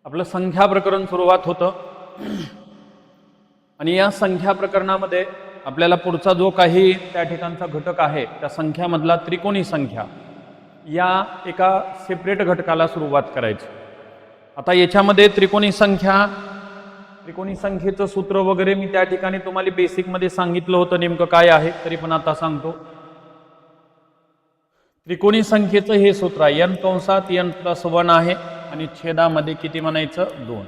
आपलं संख्या प्रकरण सुरुवात होतं आणि या संख्या प्रकरणामध्ये आपल्याला पुढचा जो काही त्या ठिकाणचा घटक आहे त्या संख्यामधला त्रिकोणी संख्या या एका सेपरेट घटकाला सुरुवात करायची. आता याच्यामध्ये त्रिकोणी संख्येचं सूत्र वगैरे मी त्या ठिकाणी तुम्हाला बेसिकमध्ये सांगितलं होतं नेमकं काय आहे, तरी पण आता सांगतो. त्रिकोणी संख्येचं हे सूत्र आहे n+1 आहे आणि छेदामध्ये किती म्हणायचं 2.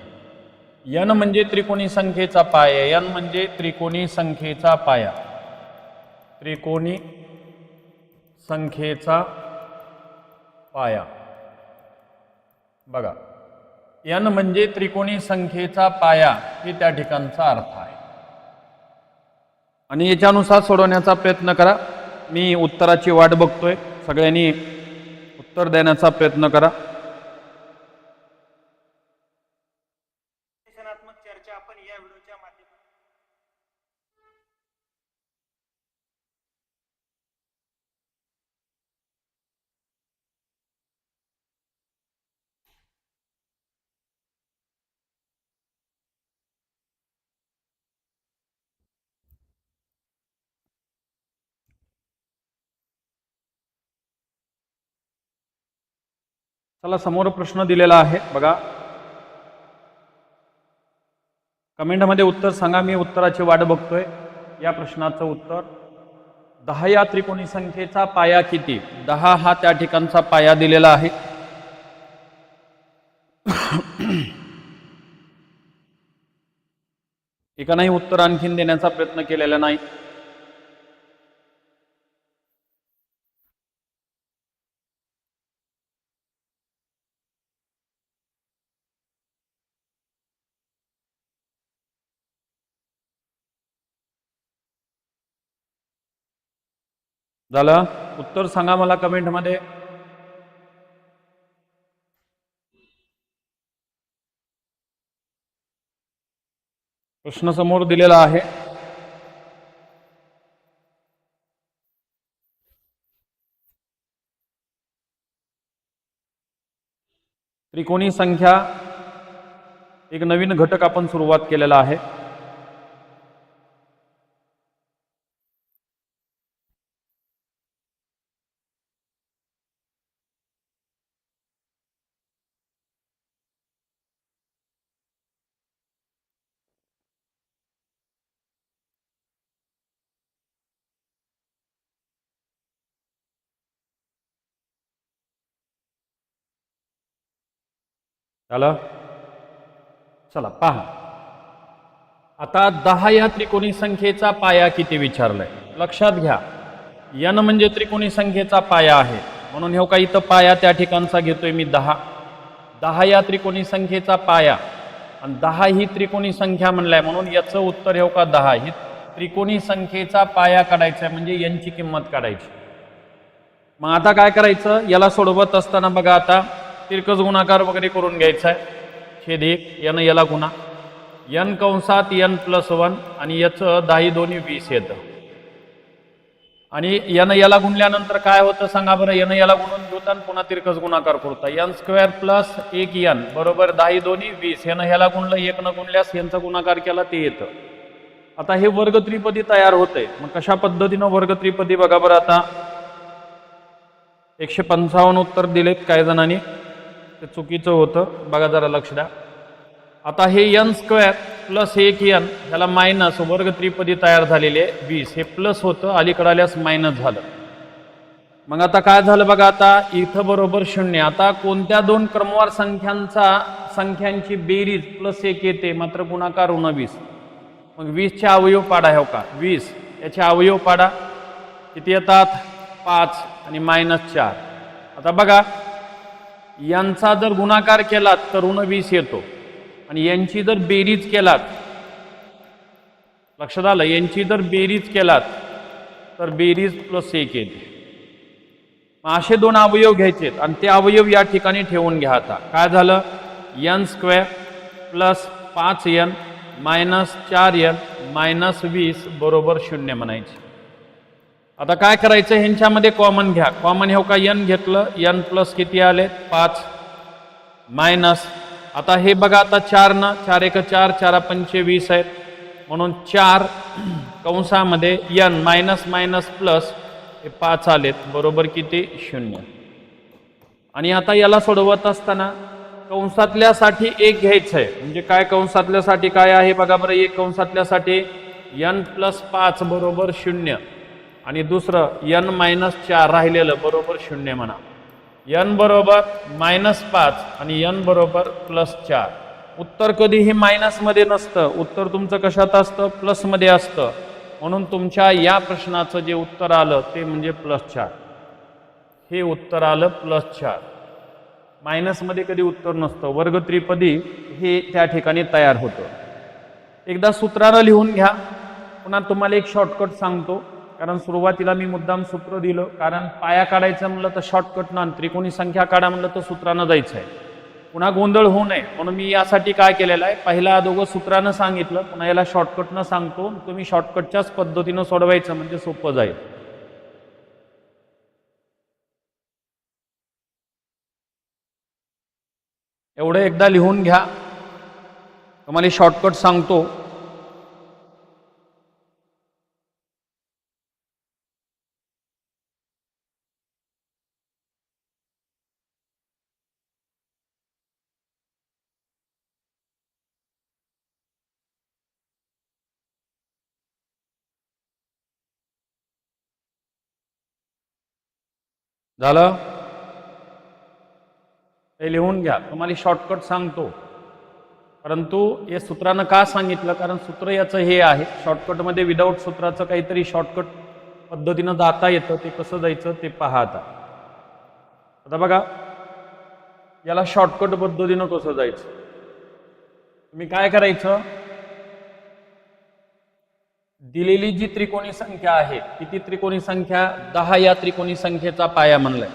n म्हणजे त्रिकोणी संख्येचा पाया, n म्हणजे त्रिकोणी संख्येचा पाया, त्रिकोणी संख्येचा पाया. बघा n म्हणजे त्रिकोणी संख्येचा पाया हे त्या ठिकाणचा अर्थ आहे आणि याच्यानुसार सोडवण्याचा प्रयत्न करा. मी उत्तराची वाट बघतोय, सगळ्यांनी उत्तर देण्याचा प्रयत्न करा. चर्चा आपण या व्हिडिओच्या माध्यमातून चला, समोर प्रश्न दिलेला आहे बघा. कमेंटमध्ये उत्तर सांगा, मी उत्तराची वाट बघतोय. या प्रश्नाचं उत्तर 10 या त्रिकोणी संख्येचा पाया किती. 10 हा त्या ठिकाणचा पाया दिलेला आहे. एकानाही उत्तर आणखीन देण्याचा प्रयत्न केलेला नाही. झालं, उत्तर सांगा मला कमेंटमध्ये. प्रश्न समोर दिलेला आहे. त्रिकोणी संख्या एक नवीन घटक आपण सुरुवात केलेला आहे. झालं, चला पहा. आता 10 या त्रिकोणी संख्येचा पाया किती विचारलाय. लक्षात घ्या, n म्हणजे त्रिकोणी संख्येचा पाया आहे, म्हणून हे का इथं पाया त्या ठिकाणचा घेतोय मी 10. 10 या त्रिकोणी संख्येचा पाया आणि 10 ही त्रिकोणी संख्या म्हणलाय, म्हणून याचं उत्तर हे का 10. ही त्रिकोणी संख्येचा पाया काढायचा म्हणजे n ची किंमत काढायची. मग आता काय करायचं, याला सोडवत असताना बघा आता तिरकस गुणाकार वगैरे करून घ्यायचा आहे. छेद 1 n याला गुणा n+1 आणि याचं 10 2 20 येतं आणि n याला गुणल्यानंतर काय होतं सांगा बरं. n याला गुणून घेऊन पुन्हा तिरकस गुणाकार करता n² + 1n बरोबर 10 2 20. n ह्याला गुणलं 1 न गुणल्यास यांचा गुणाकार केला ते येतं. आता हे वर्ग त्रिपदी तयार होतंय. मग कशा पद्धतीनं वर्ग त्रिपदी बघा बरं. आता 155 उत्तर दिलेत काही जणांनी, ते चुकीचं होतं, बघा जरा लक्ष द्या. आता हे n² + 1n ह्याला मायनस वर्ग त्रिपदी तयार झालेली आहे 20. हे प्लस होतं, अलीकडे आल्यास मायनस झालं. मग आता काय झालं बघा, आता इथं बरोबर 0. आता कोणत्या दोन क्रमवार संख्यांची बेरीज +1 येते मात्र गुणाकार ऋण 20. मग 20 चे अवयव पाडा. हो का 20 याचे अवयव पाडा, किती येतात 5 आणि -4. आता बघा, यांचा जर गुणाकार केलात तर ऋण 20 येतो आणि यांची जर बेरीज केलात, लक्षात आलं, यांची जर बेरीज केलात तर बेरीज +1 येते. असे दोन अवयव घ्यायचे आणि ते अवयव या ठिकाणी ठेवून घ्या. आता काय झालं, n² + 5n -4n -20 बरोबर 0 म्हणायचे. आता काय करायचं, ह्यांच्यामध्ये कॉमन घ्या. कॉमन हे का n घेतलं, n प्लस किती आले 5 मायनस आता हे बघा, आता 4 ना 4 एक 4, 4 पंचे 20 आहेत, म्हणून 4 कंसामध्ये n मायनस मायनस प्लस हे 5 आलेत, बरोबर किती 0. आणि आता याला सोडवत असताना कंसातल्यासाठी 1 घ्यायचं आहे. म्हणजे काय कंसातल्यासाठी काय आहे बघा बरं, एक कंसातल्यासाठी n प्लस 5 बरोबर 0 आणि दुसरं n मायनस 4 राहिलेलं बरोबर 0 म्हणा. n बरोबर -5 आणि n बरोबर +4. उत्तर कधीही मायनसमध्ये नसतं, उत्तर तुमचं कशात असतं, प्लसमध्ये असतं. म्हणून तुमच्या या प्रश्नाचं जे उत्तर आलं ते म्हणजे +4. हे उत्तर आलं +4. मायनसमध्ये कधी उत्तर नसतं. वर्ग त्रिपदी हे त्या ठिकाणी तयार होतं. एकदा सूत्रानं लिहून घ्या. पुन्हा तुम्हाला एक शॉर्टकट सांगतो, कारण सुरुवातीला मी मुद्दाम सूत्र दिलं, कारण पाया काढायचं म्हणलं तर शॉर्टकटनं, त्रिकोणी संख्या काढा म्हणलं तर सूत्रानं जायचं आहे. पुन्हा गोंधळ होऊ नये म्हणून मी यासाठी काय केलेलं आहे, पहिला अगोदर सूत्रानं सांगितलं, पुन्हा याला शॉर्टकटनं सांगतो. तुम्ही शॉर्टकटच्याच पद्धतीनं सोडवायचं म्हणजे सोपं जाईल. एवढं एकदा लिहून घ्या. तुम्हाला शॉर्टकट सांगतो. झालं? हे लिहून घ्या. तुम्हाला शॉर्टकट सांगतो, परंतु हे सूत्रानं का सांगितलं, कारण सूत्र याचं हे आहे, शॉर्टकटमध्ये विदाऊट सूत्राचं काहीतरी शॉर्टकट पद्धतीनं जाता येतं. ते कसं जायचं ते पहा. आता बघा, याला शॉर्टकट पद्धतीनं कसं जायचं, तुम्ही काय करायचं, दिलेली जी त्रिकोणी संख्या आहे, किती त्रिकोणी संख्या 10, या त्रिकोणी संख्येचा पाया म्हणलाय.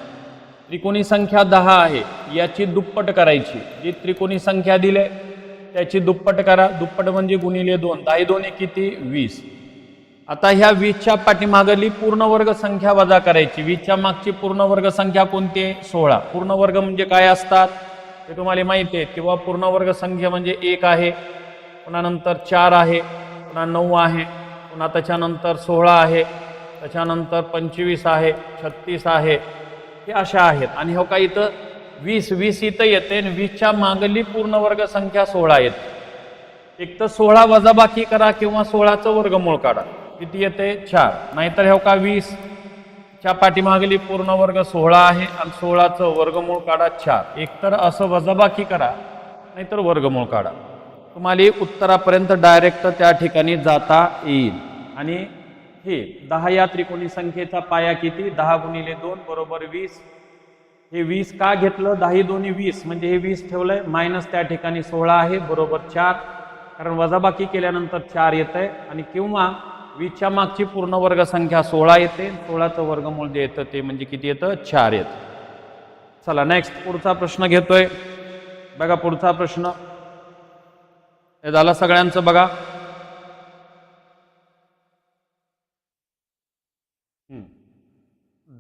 त्रिकोणी संख्या 10 आहे, याची दुप्पट करायची. जी त्रिकोणी संख्या दिले त्याची दुप्पट करा. दुप्पट म्हणजे गुणिले 2. 10 2 किती 20. आता ह्या 20च्या पाठीमागली पूर्ण वर्ग संख्या वजा करायची. 20च्या मागची पूर्ण वर्ग संख्या कोणती आहे, 16. पूर्ण वर्ग म्हणजे काय असतात ते तुम्हाला माहिती आहे. किंवा पूर्ण वर्ग संख्या म्हणजे 1 आहे, पुन्हा नंतर 4 आहे, पुन्हा 9 आहे, पुन्हा त्याच्यानंतर 16 आहे, त्याच्यानंतर 25 आहे, 36 आहे, हे अशा आहेत. आणि हो का इथं 20 इथं येते आणि 20च्या मागली पूर्ण वर्ग संख्या 16 येते. एक तर 16 वजाबाकी करा किंवा 16चं वर्गमूळ काढा. किती येते 4. नाहीतर हो का 20च्या पाठीमागली पूर्ण वर्ग 16 आहे आणि 16चं वर्गमूळ काढा 4. एकतर असं वजाबाकी करा नाहीतर वर्गमूळ काढा. तुम्हाला उत्तरापर्यंत डायरेक्ट त्या ठिकाणी जाता येईल. आणि हे 10 या त्रिकोणी संख्येचा पाया किती, 10 गुणिले 2 बरोबर 20. हे 20 का घेतलं, 10 2 20 म्हणजे हे 20 ठेवलंय, मायनस त्या ठिकाणी 16 आहे बरोबर 4, कारण वजाबाकी केल्यानंतर 4 येतंय. आणि किंवा 20च्या मागची पूर्ण वर्ग संख्या 16 येते, 16चं वर्गमूळ जे येतं ते म्हणजे किती येतं 4 येतं. चला नेक्स्ट पुढचा प्रश्न घेतोय. बघा पुढचा प्रश्न हे झालं सगळ्यांचं. बघा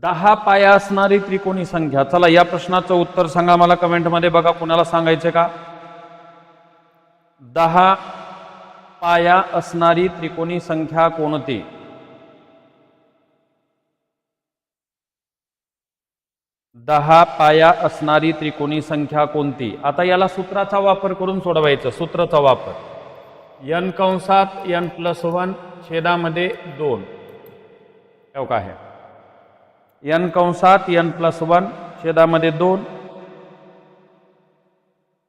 10 पाया असणारी त्रिकोणी संख्या. चला या प्रश्नाचं उत्तर सांगा मला कमेंटमध्ये. बघा कुणाला सांगायचं का. 10 पाया असणारी त्रिकोणी संख्या कोणती. दहा पाया असणारी त्रिकोणी संख्या कोणती. आता याला सूत्राचा वापर करून सोडवायचं. सूत्राचा वापर n कंसात n+1 छेदामध्ये 2 एवढं आहे. n कंसात n+1 छेदामध्ये 2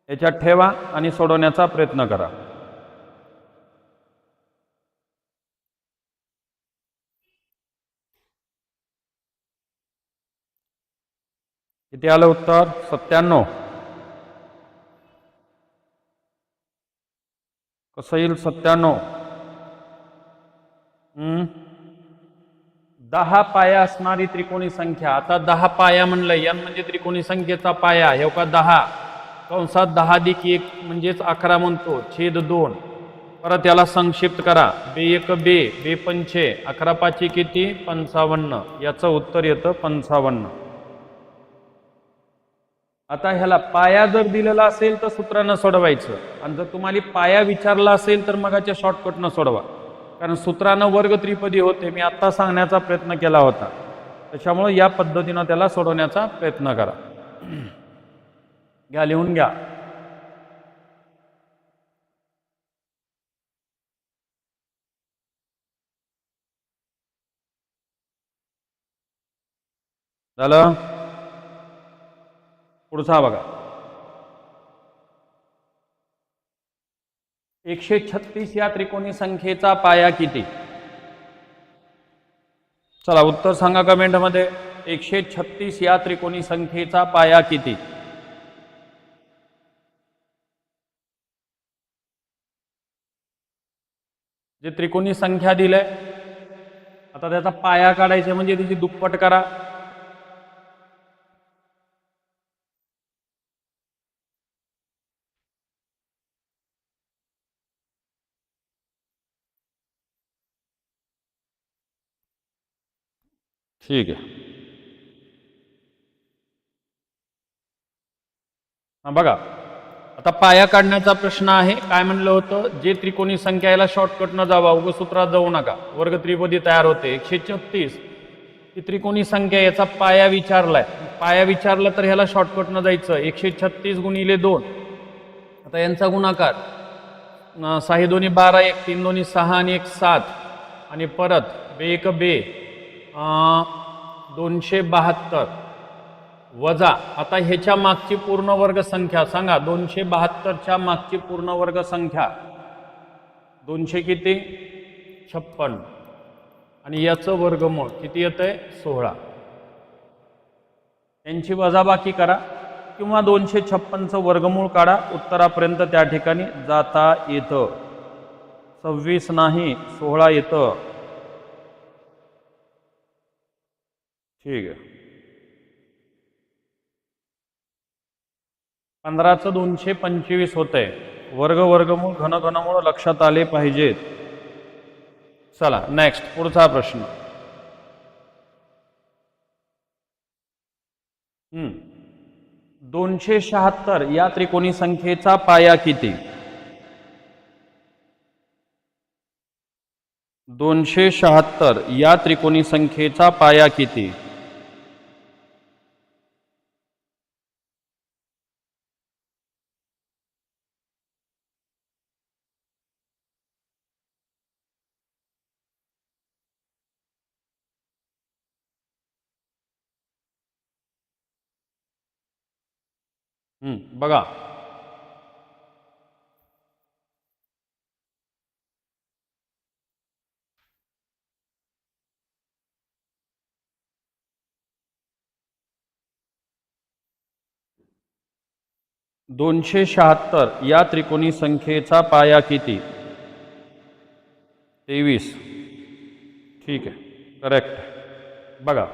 याच्यात ठेवा आणि सोडवण्याचा प्रयत्न करा. किती आलं उत्तर 97. कसं येईल 97. 10 पाया असणारी त्रिकोणी संख्या. आता 10 पाया म्हणलं, n म्हणजे त्रिकोणी संख्येचा पाया. हे का 10 कंसात 10+1 म्हणजेच 11 म्हणतो, छेद 2. परत याला संक्षिप्त करा. 2 1 2 2 5 11 5 किती 55. याचं उत्तर येतं 55. आता ह्याला पाया जर दिलेला असेल तर सूत्रानं सोडवायचं, आणि जर तुम्हाला पाया विचारला असेल तर मगाच्या शॉर्टकटनं सोडवा, कारण सूत्रानं वर्ग त्रिपदी होते, मी आत्ता सांगण्याचा प्रयत्न केला होता. त्याच्यामुळे या पद्धतीनं त्याला सोडवण्याचा प्रयत्न करा. घ्या, लिहून घ्या. झालं? पुढचा बघा. 136 या त्रिकोणी संख्येचा पाया किती? चला उत्तर सांगा कमेंट मध्ये. 136 या त्रिकोणी संख्येचा पाया किती? जे त्रिकोणी संख्या दिलंय, आता त्याचा पाया काढायचा म्हणजे त्याची दुप्पट करा. ठीक आहे. हा बघा, आता पाया काढण्याचा प्रश्न आहे. काय म्हणलं होतं, जे त्रिकोणी संख्या याला शॉर्टकट न जावा, उग सूत्रात जाऊ नका, वर्ग त्रिपदी तयार होते. 136 ही त्रिकोणी संख्या, याचा पाया विचारलाय. पाया विचारला तर ह्याला शॉर्टकट न जायचं. 136 गुणिले 2, आता यांचा गुणाकार 6 दोन्ही 12, 1 3 दोन्ही 6 आणि 1 7, आणि परत 2 1 2 272 वजा, आता ह्याच्या मागची पूर्ण वर्ग संख्या सांगा. 272च्या मागची पूर्ण वर्ग संख्या 200 किती? 56, आणि याचं वर्गमूळ किती येतंय? 16. यांची वजाबाकी करा किंवा 256चं वर्गमूळ काढा. उत्तरापर्यंत त्या ठिकाणी जाता येतं. 26 नाही 16 येतं. ठीक आहे. 15चं 225 होतंय. वर्गमूळ घनमूळ लक्षात आले पाहिजेत. चला नेक्स्ट, पुढचा प्रश्न. 276 या त्रिकोणी संख्येचा पाया किती? 276 या त्रिकोणी संख्येचा पाया किती? बघा, दोनशे 276 या त्रिकोणी संख्येचा पाया किती? 23. ठीक आहे, करेक्ट. बघा,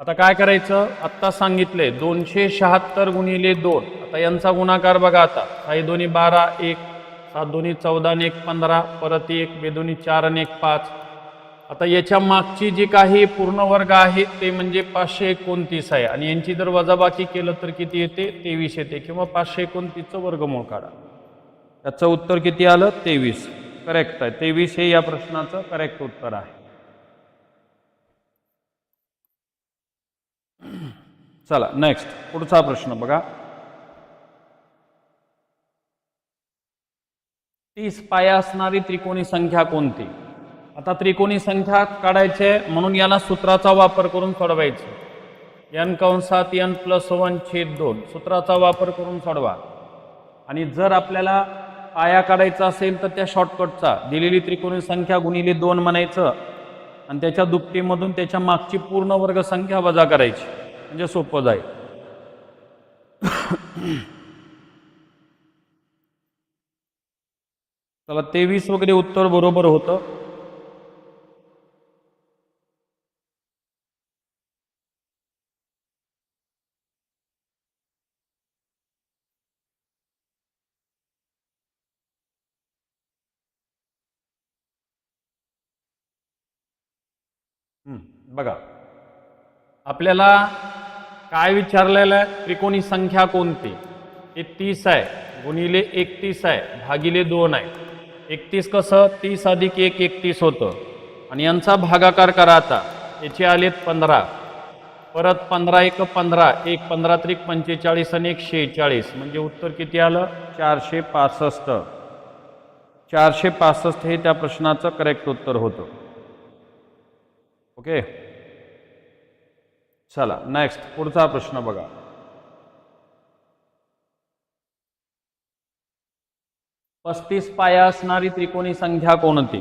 आता काय करायचं, आत्ता सांगितले 276 गुणिले 2, आता यांचा गुणाकार बघा. आता 6 दोन्ही 12, 1 7 दोन्ही 14 आणि 1 15, परत 1 2 दोन्ही 4 आणि 1 5. आता याच्या मागची जी काही पूर्ण वर्ग आहे ते म्हणजे 529 आहे, आणि यांची जर वजाबाकी केलं तर किती येते? 23 येते, किंवा 529चं वर्गमूळ काढा. याचं उत्तर किती आलं? 23. करेक्ट आहे. 23 हे या प्रश्नाचं करेक्ट उत्तर आहे. चला नेक्स्ट, पुढचा प्रश्न बघा. 30 पाया असणारी त्रिकोणी संख्या कोणती? आता त्रिकोणी संख्या काढायचे म्हणून याला सूत्राचा वापर करून सोडवायचं. n कंसात n + 1/2 सूत्राचा वापर करून सोडवा. आणि जर आपल्याला पाया काढायचा असेल तर त्या शॉर्टकटचा, दिलेली त्रिकोणी संख्या गुणिले 2 म्हणायचं, आणि त्याच्या दुपटीमधून त्याच्या मागची पूर्ण वर्ग संख्या वजा करायची, म्हणजे सोपं जाईल. चला 23 वगैरे उत्तर बरोबर होतं. बघा, आपल्याला काय विचारलेलं आहे? त्रिकोणी संख्या कोणती? ते 30 आहे गुणिले 31 आहे भागिले 2 आहे. 31 कसं 30 अधिक 1 31 होतं आणि यांचा भागाकार करा आता. याचे आलेत 15, परत 15 1 15, 1 15 त्रिक 45 आणि 1 46, म्हणजे उत्तर किती आलं? 465. 465 हे त्या प्रश्नाचं करेक्ट उत्तर होतं. ओके, चला नेक्स्ट पुढचा प्रश्न बघा. पस्तीस पाया असणारी त्रिकोणी संख्या कोणती?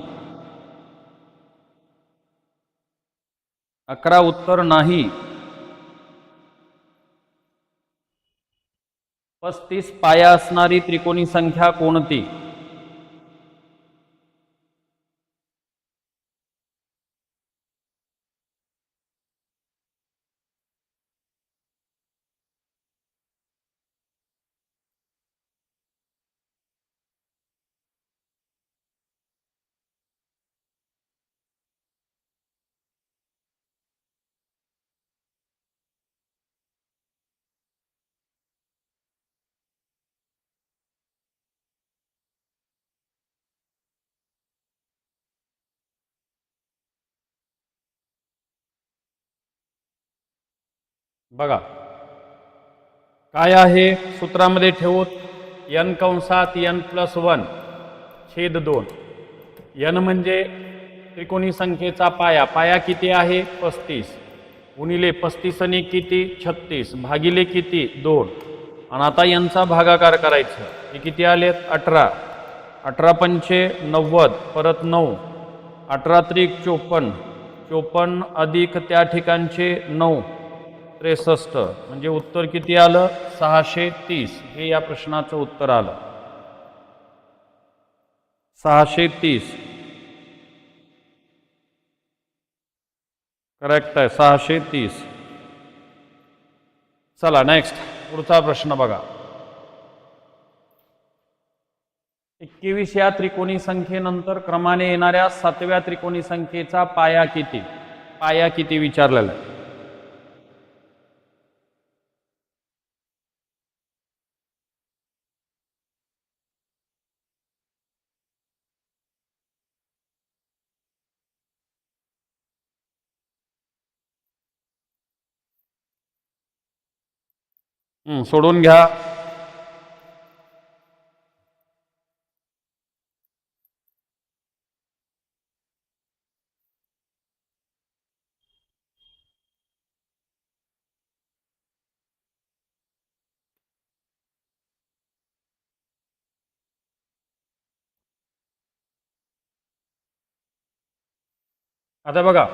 11 उत्तर नाही. 35 पाया असणारी त्रिकोणी संख्या कोणती? बघा काय आहे सूत्रामध्ये ठेवून n कंसात n+1 छेद 2. n म्हणजे त्रिकोणी संख्येचा पाया. पाया किती आहे? 35 गुणिले 35 आणि किती? 36 भागिले किती? 2. आणि आता यांचा भागाकार करायचा. हे किती आलेत? 18. 18 पंचे 90, परत 9, 18 त्रिक 54, 54 अधिक त्या ठिकाणचे 9 63, म्हणजे उत्तर किती आलं? 630. हे या प्रश्नाचं उत्तर आलं 630. करेक्ट आहे 630. चला नेक्स्ट पुढचा प्रश्न बघा. 21 या त्रिकोणी संख्येनंतर क्रमाने येणाऱ्या 7व्या त्रिकोणी संख्येचा पाया किती? पाया किती विचारलेला आहे. सोडून घ्या. आता बघा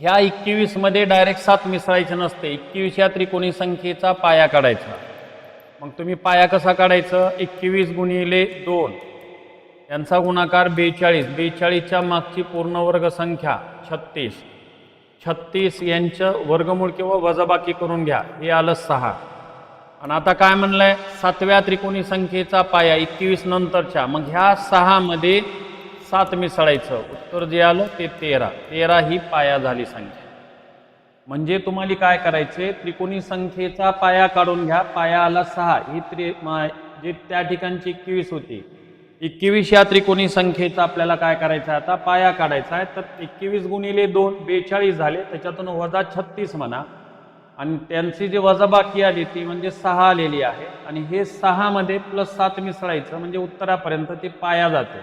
ह्या 21 मध्ये डायरेक्ट 7 मिसळायचे नसते. 21 या त्रिकोणी संख्येचा पाया काढायचा. मग तुम्ही पाया कसा काढायचं? 21 गुणिले 2 यांचा गुणाकार 42. 42च्या मागची पूर्ण वर्ग संख्या 36. 36 यांचं वर्गमूळ किंवा वजाबाकी करून घ्या. हे आलं 6. आणि आता काय म्हणलंय? 7व्या त्रिकोणी संख्येचा पाया 21 नंतरच्या. मग ह्या 6 मध्ये 7 मिसळायचं. उत्तर जे आलं ते 13. 13 ही पाया झाली संख्या. म्हणजे तुम्हाला काय करायचे? त्रिकोणी संख्येचा पाया काढून घ्या. पाया आला 6. ही जे त्या ठिकाणची 21 होती. 21 या त्रिकोणी संख्येचा आपल्याला काय करायचं आहे? आता पाया काढायचा आहे. तर 21 गुणिले 2 42 झाले. त्याच्यातून वजा 36 म्हणा. आणि त्यांची जी वजाबाकी आली ती म्हणजे 6 आलेली आहे. आणि हे 6 मध्ये +7 मिसळायचं म्हणजे उत्तरापर्यंत ते पाया जाते.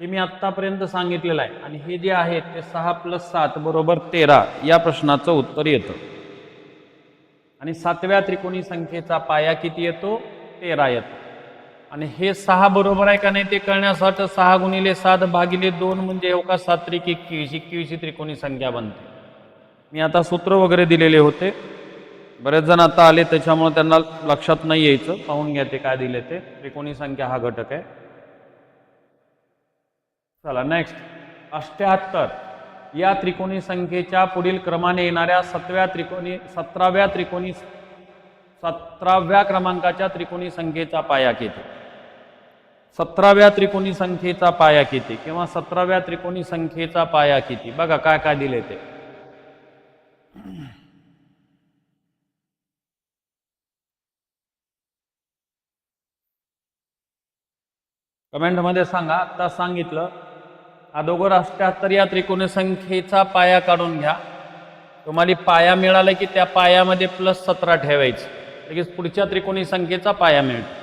हे मी आत्तापर्यंत सांगितलेलं आहे. आणि हे जे आहे ते 6 + 7 बरोबर 13 या प्रश्नाचं उत्तर येतं. आणि 7व्या त्रिकोणी संख्येचा पाया किती येतो? 13 येतो. आणि हे 6 बरोबर आहे का नाही ते कळण्यासाठी 6 गुणिले 7 भागिले 2 म्हणजे हो का 7 त्रिक 21. 21 ही त्रिकोणी संख्या बनते. मी आता सूत्र वगैरे दिलेले होते. बरेच जण आता आले त्याच्यामुळे त्यांना लक्षात नाही यायचं. पाहून घ्या ते काय दिले ते. त्रिकोणी संख्या हा घटक आहे. चला नेक्स्ट. 78 या त्रिकोणी संख्येच्या पुढील क्रमाने येणाऱ्या 17व्या क्रमांकाच्या त्रिकोणी संख्येचा पाया किती? 17व्या त्रिकोणी संख्येचा पाया किती किंवा 17व्या त्रिकोणी संख्येचा पाया किती? बघा काय काय दिले ते. कमेंटमध्ये सांगा. आता सांगितलं अगोदर 78 या त्रिकोणी संख्येचा पाया काढून घ्या. तुम्हाला पाया मिळाला की त्या पायामध्ये +17 ठेवायचं, लगेच पुढच्या त्रिकोणी संख्येचा पाया मिळतो.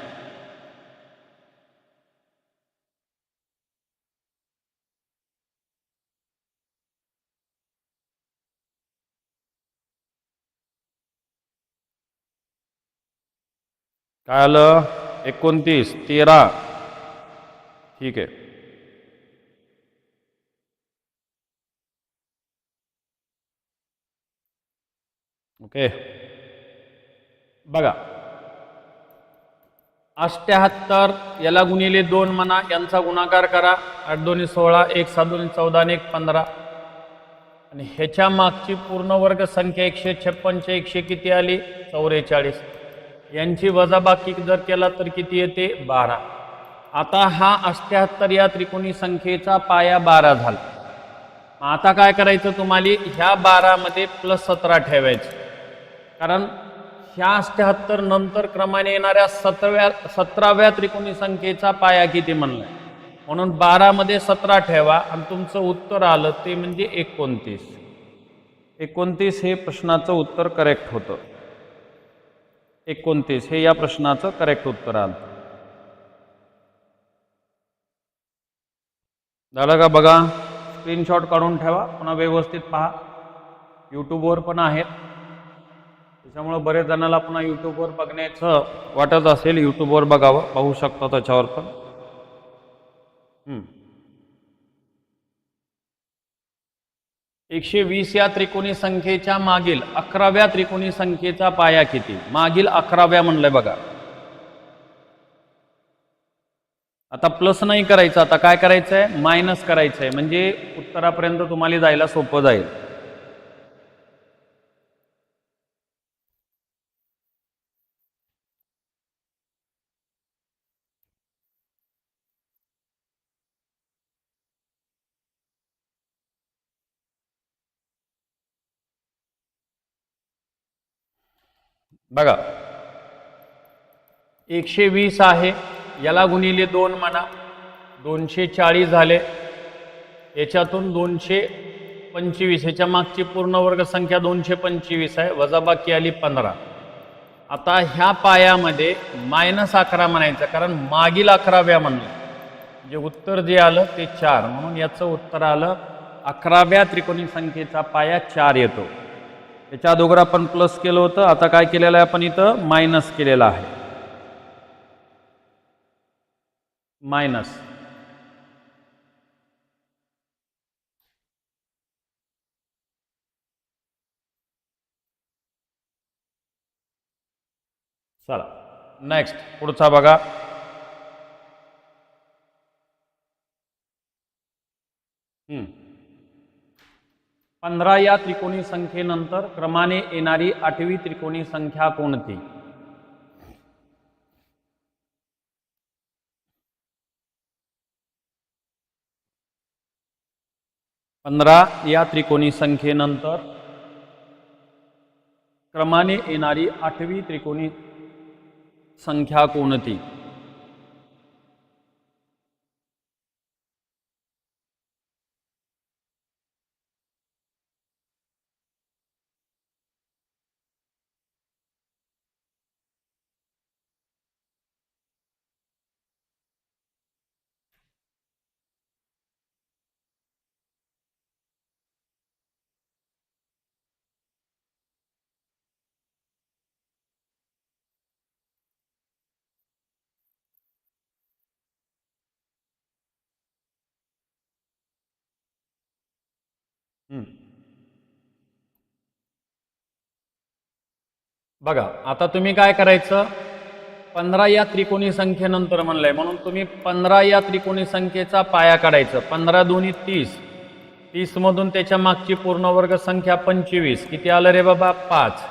काय आलं? 29, 13. ठीक आहे. ओके, बघा 78 याला गुणिले 2 म्हणा, यांचा गुणाकार करा. 8 2 16, 1 7 2 14 आणि 1 15. आणि ह्याच्या मागची पूर्ण वर्ग संख्या 156 च्या 100 किती आली? 44. यांची वजाबाकी जर केला तर किती येते? 12. आता हा 78 या त्रिकोणी संख्येचा पाया 12 झाला. आता काय करायचं? तुम्हाला ह्या 12 मध्ये +17 ठेवायचं, कारण ह्या 78 नंतर क्रमाने येणाऱ्या 17व्या त्रिकोणी संख्येचा पाया किती म्हणलाय, म्हणून 12 मध्ये 17 ठेवा आणि तुमचं उत्तर आलं ते म्हणजे 29. 29 हे प्रश्नाचं उत्तर करेक्ट होतं. 29 हे या प्रश्नाचं करेक्ट उत्तर आलं. झालं का? बघा, स्क्रीनशॉट काढून ठेवा, पुन्हा व्यवस्थित पहा. यूट्यूबवर पण आहेत, त्याच्यामुळे बरेच जणांना पुन्हा यूट्यूबवर बघण्याचं वाटत असेल, यूट्यूबवर बघावं, पाहू शकता त्याच्यावर पण. 120 या त्रिकोणी संख्येच्या मागील 11व्या त्रिकोणी संख्येचा पाया किती? मागील 11व्या म्हणलंय बघा. आता प्लस नाही करायचं, आता काय करायचंय? मायनस करायचंय, म्हणजे उत्तरापर्यंत तुम्हाला जायला सोपं जाईल. बघा 120 आहे, याला गुणिले 2 म्हणा, 240 झाले. याच्यातून 225, ह्याच्या मागची पूर्ण वर्ग संख्या 225 आहे, वजाबाकी आली 15. आता ह्या पायामध्ये -11 म्हणायचं, कारण मागील 11व्या म्हणलं, जे उत्तर जे आलं ते 4, म्हणून याचं उत्तर आलं 11व्या त्रिकोणी संख्येचा पाया 4 येतो. त्याच्या अगोदर आपण प्लस केलं होतं, आता काय केलेलं आहे आपण? इथं मायनस केलेलं आहे. मायनस. चला नेक्स्ट, पुढचा बघा. हम्म 15 या त्रिकोणी संख्येनंतर क्रमाने येणारी 8वी त्रिकोणी संख्या कोणती? 15 या त्रिकोणी संख्येनंतर क्रमाने येणारी 8वी त्रिकोणी संख्या कोणती? बघा आता तुम्ही काय करायचं? 15 या त्रिकोणी संख्येनंतर म्हणलंय, म्हणून तुम्ही 15 या त्रिकोणी संख्येचा पाया काढायचं. 15 दूनी 30, 30 मधून त्याच्या मागची पूर्ण वर्ग संख्या 25, किती आलं रे बाबा? 5.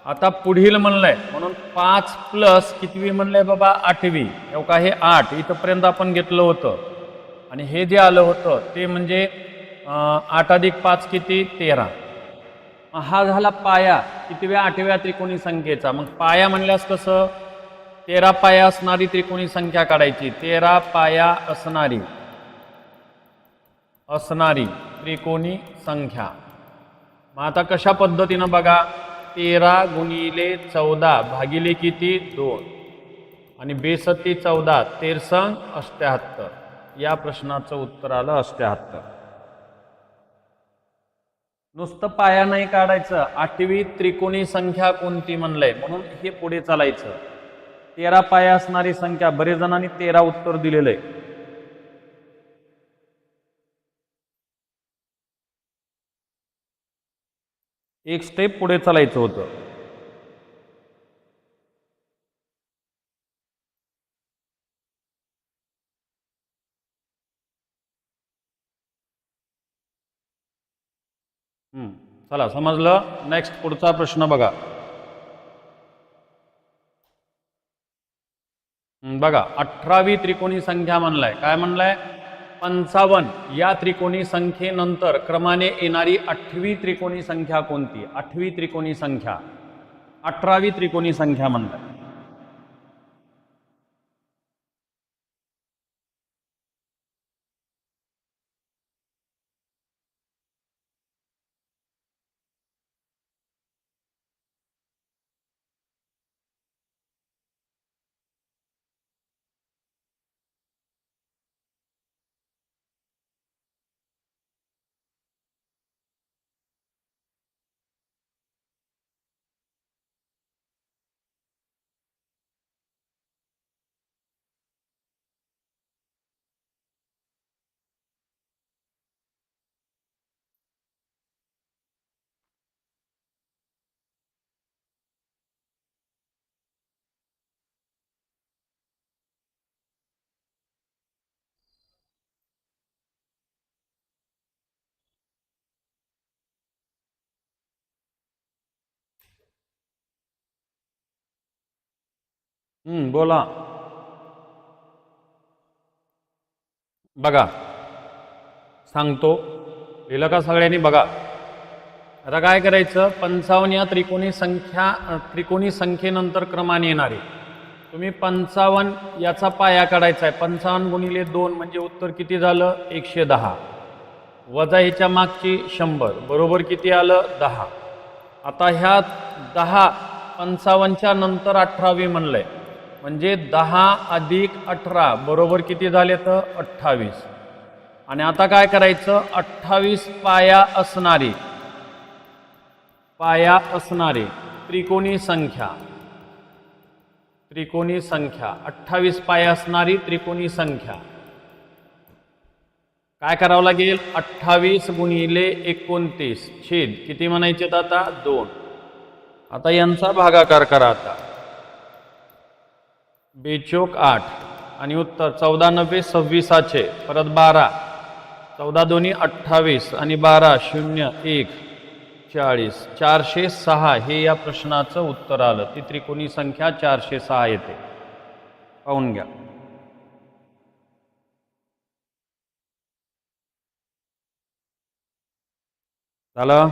आता पुढील म्हणलंय, म्हणून 5 प्लस कितवी म्हणलंय बाबा? 8वी. एवढा हे 8 इथपर्यंत आपण घेतलं होतं, आणि हे जे आलं होतं ते म्हणजे 8 अधिक 5 किती? 13. हा झाला पाया कितव्या? 8व्या त्रिकोणी संख्येचा. मग पाया म्हणल्यास कसं? 13 पाया असणारी त्रिकोणी संख्या काढायची. 13 पाया असणारी त्रिकोणी संख्या. मग आता कशा पद्धतीनं बघा, 13 गुणिले 14 भागिले किती 2 आणि बेसत्ती 14 13 78. या प्रश्नाचं उत्तर आलं 78. नुसतं पाया नाही काढायचं, 8वी त्रिकोणी संख्या कोणती म्हणलंय म्हणून हे पुढे चालायचं. 13 पाया असणारी संख्या, बरेच जणांनी 13 उत्तर दिलेलं आहे. एक स्टेप पुढे चालायचं होतं. चला समजलं. नेक्स्ट पुढचा प्रश्न बघा. बघा 18वी त्रिकोणी संख्या म्हणलाय. काय म्हणलाय? 55 या त्रिकोणी संख्येनंतर क्रमाने येणारी 8वी त्रिकोणी संख्या कोणती? 8वी त्रिकोणी संख्या, 18वी त्रिकोणी संख्या म्हणलाय. बोला. बघा सांगतो, लिहिलं का सगळ्यांनी? बघा आता काय करायचं, 55 या त्रिकोणी संख्येनंतर क्रमाने येणारे. तुम्ही 55 याचा पाया काढायचा आहे. 55 गुणिले 2 म्हणजे उत्तर किती झालं? 110 वजा ह्याच्या मागची 100 बरोबर किती आलं? 10. आता ह्या 10 55च्या नंतर 18वी म्हणलंय म्हणजे 10 अधिक 18 बरोबर किती झाले? तर 28. आणि आता काय करायचं, 28 पाया असणारी त्रिकोणी संख्या, 28 पाया असणारी त्रिकोणी संख्या काय करावं लागेल? 28 गुणिले 29 छेद किती म्हणायचे आता? 2. आता यांचा भागाकार करा. आता 2 8 आणि उत्तर 14 9 26 परत 12 14 2 28 आणि 12 0 1 40 406 हे या प्रश्नाचं उत्तर आलं. ती त्रिकोणी संख्या 406 येते. पाहून घ्या. झालं?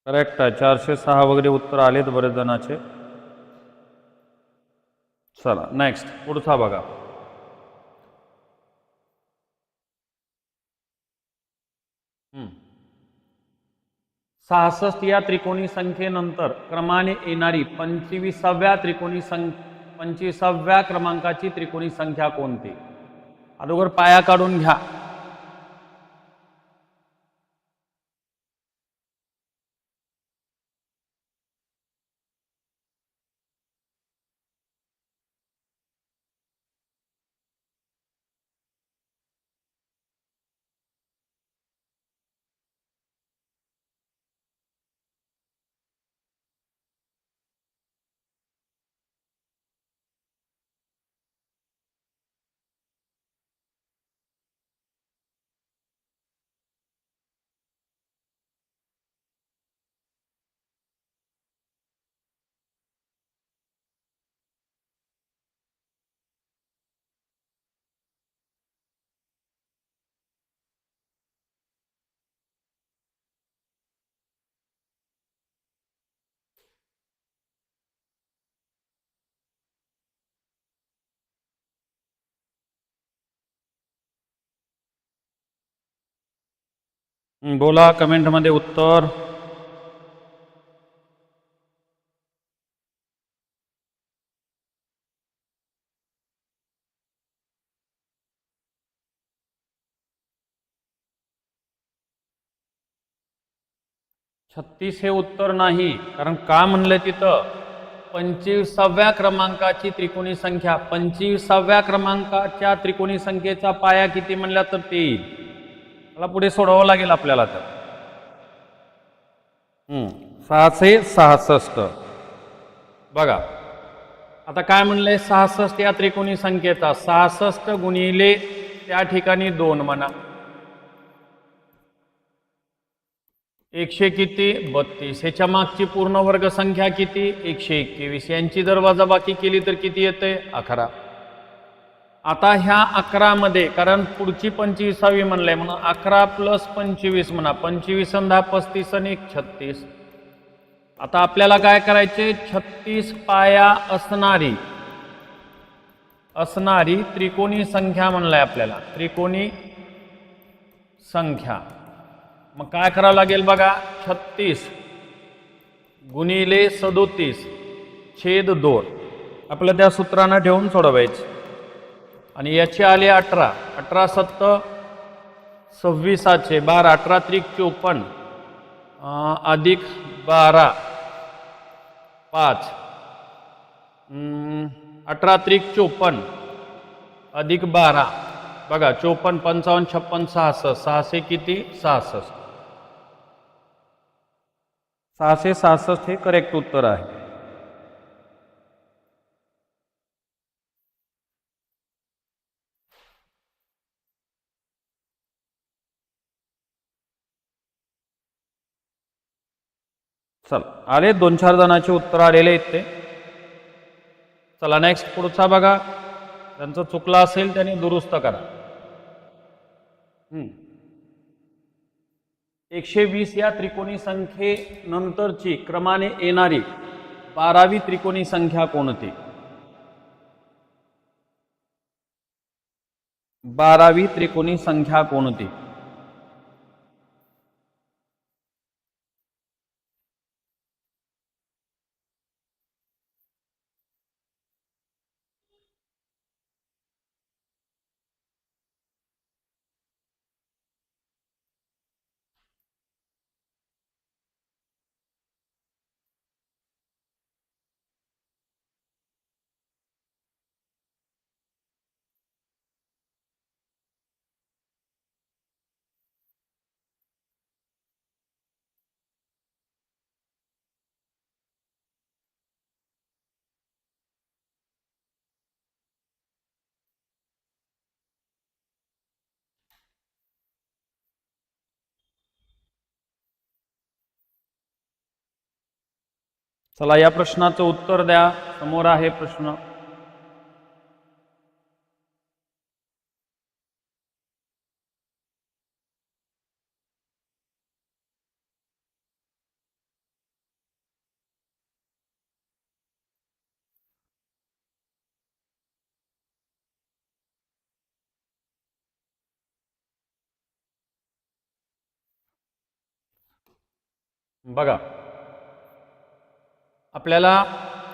करेक्ट आहे. 406 वगैरे उत्तर आलेत बरेच जणांचे. चला नेक्स्ट पुढचा बघा. हम्म 66 या त्रिकोणी संख्येनंतर क्रमाने येणारी 25व्या क्रमांकाची त्रिकोणी संख्या कोणती? अगोदर पाया काढून घ्या. बोला कमेंटमध्ये उत्तर. छत्तीस हे उत्तर नाही, कारण का म्हणलं तिथं 25व्या क्रमांकाची त्रिकोणी संख्या, 25व्या क्रमांकाच्या त्रिकोणी संख्येचा पाया किती म्हणल्या तर ते येईल. मला पुढे सोडवावं लागेल आपल्याला. तर 666 बघा. आता काय म्हणलंय 66 या त्रिकोणी संख्येचा 66 गुणिले त्या ठिकाणी 2 म्हणा. 100 किती 32. ह्याच्या मागची पूर्ण वर्ग संख्या किती 121. यांची जर वजाबाकी केली तर किती येते 11. आता ह्या 11 मध्ये, कारण पुढची 25वी म्हणलंय म्हणून 11 + 25 म्हणा. 25 आणि 10 35 आणि 1 36. आता आपल्याला काय करायचे 36 पाया असणारी त्रिकोणी संख्या म्हणलाय आपल्याला. त्रिकोणी संख्या मग काय करावं लागेल बघा. 36 गुणिले 37 छेद 2 आपलं त्या सूत्रानं ठेवून सोडवायचे. आणि याचे आले 18. 18 7 26 12. 18 त्रिक 54 अधिक 12 5. 18 त्रिक 54 अधिक 12 बघा 54 55 56 66. 600 किती 66. 666 हे करेक्ट उत्तर आहे. चल आले 2-4 जणांचे उत्तर आलेले आहेत ते. चला नेक्स्ट पुढचा बघा. ज्यांचं चुकलं असेल त्यांनी दुरुस्त करा. 120 या त्रिकोणी संख्येनंतरची क्रमाने येणारी 12वी त्रिकोणी संख्या कोणती? 12वी त्रिकोणी संख्या कोणती? चला या प्रश्नाचं उत्तर द्या. समोर आहे प्रश्न. बघा आपल्याला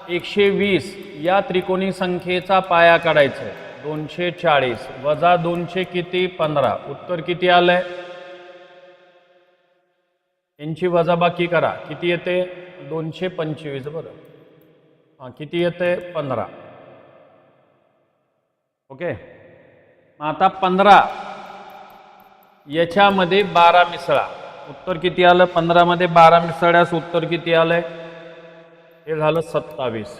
120 या त्रिकोणी संख्येचा पाया काढायचा आहे. 240 वजा 200 किती 15. उत्तर किती आलंय? यांची वजाबाकी करा. किती येते 225 बरं. किती येते 15. ओके. आता 15 याच्यामध्ये 12 मिसळा. उत्तर किती आलं? 15 मध्ये 12 मिसळल्यास उत्तर किती आलंय? हे झालं 27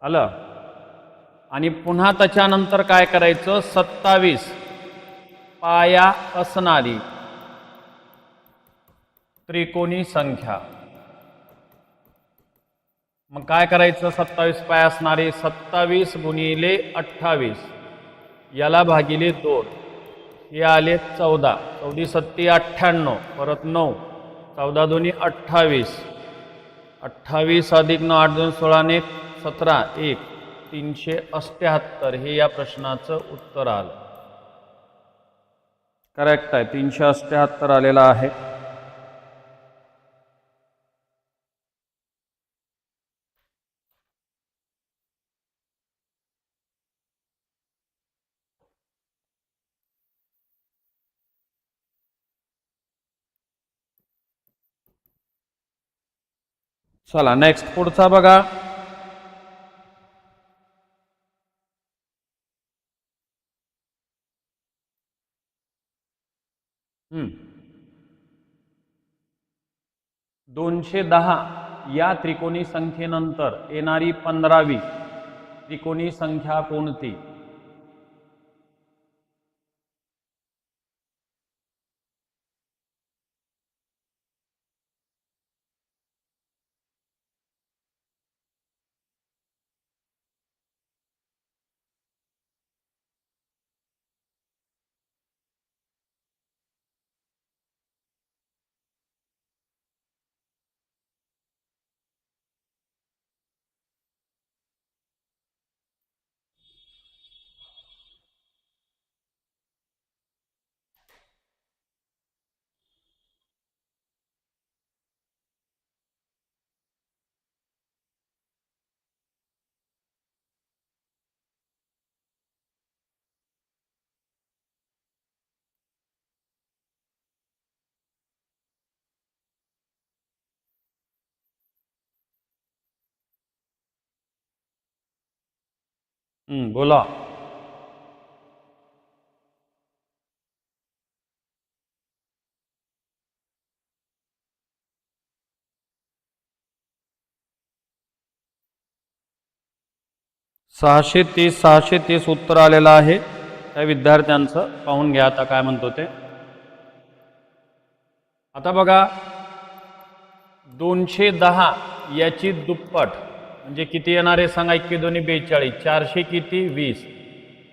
आलं. आणि पुन्हा त्याच्यानंतर काय करायचं 27 पाया असणारी त्रिकोणी संख्या. मग काय करायचं 27 पाया असणारी 27 गुणिले 28 याला भागिले 2 हे आले 14. 14 सत्ती 98 परत 9 14 दोन्ही 28. 28 अधिक 9 8 2 16 ने 17 1 378 हे या प्रश्नाचं उत्तर आलं. करेक्ट आहे, 378 आलेला आहे. चला नेक्स्ट पुढचा बघा. हम्म 210 या त्रिकोणी संख्येनंतर येणारी 15वी त्रिकोणी संख्या कोणती? बोला. सहाशे तीस उत्तर आलेलं आहे त्या विद्यार्थ्यांचं. पाहून घ्या आता काय म्हणतो ते. आता बघा 210 याची दुप्पट म्हणजे किती येणार आहे सांगा. 1 2 42, 400 किती 20.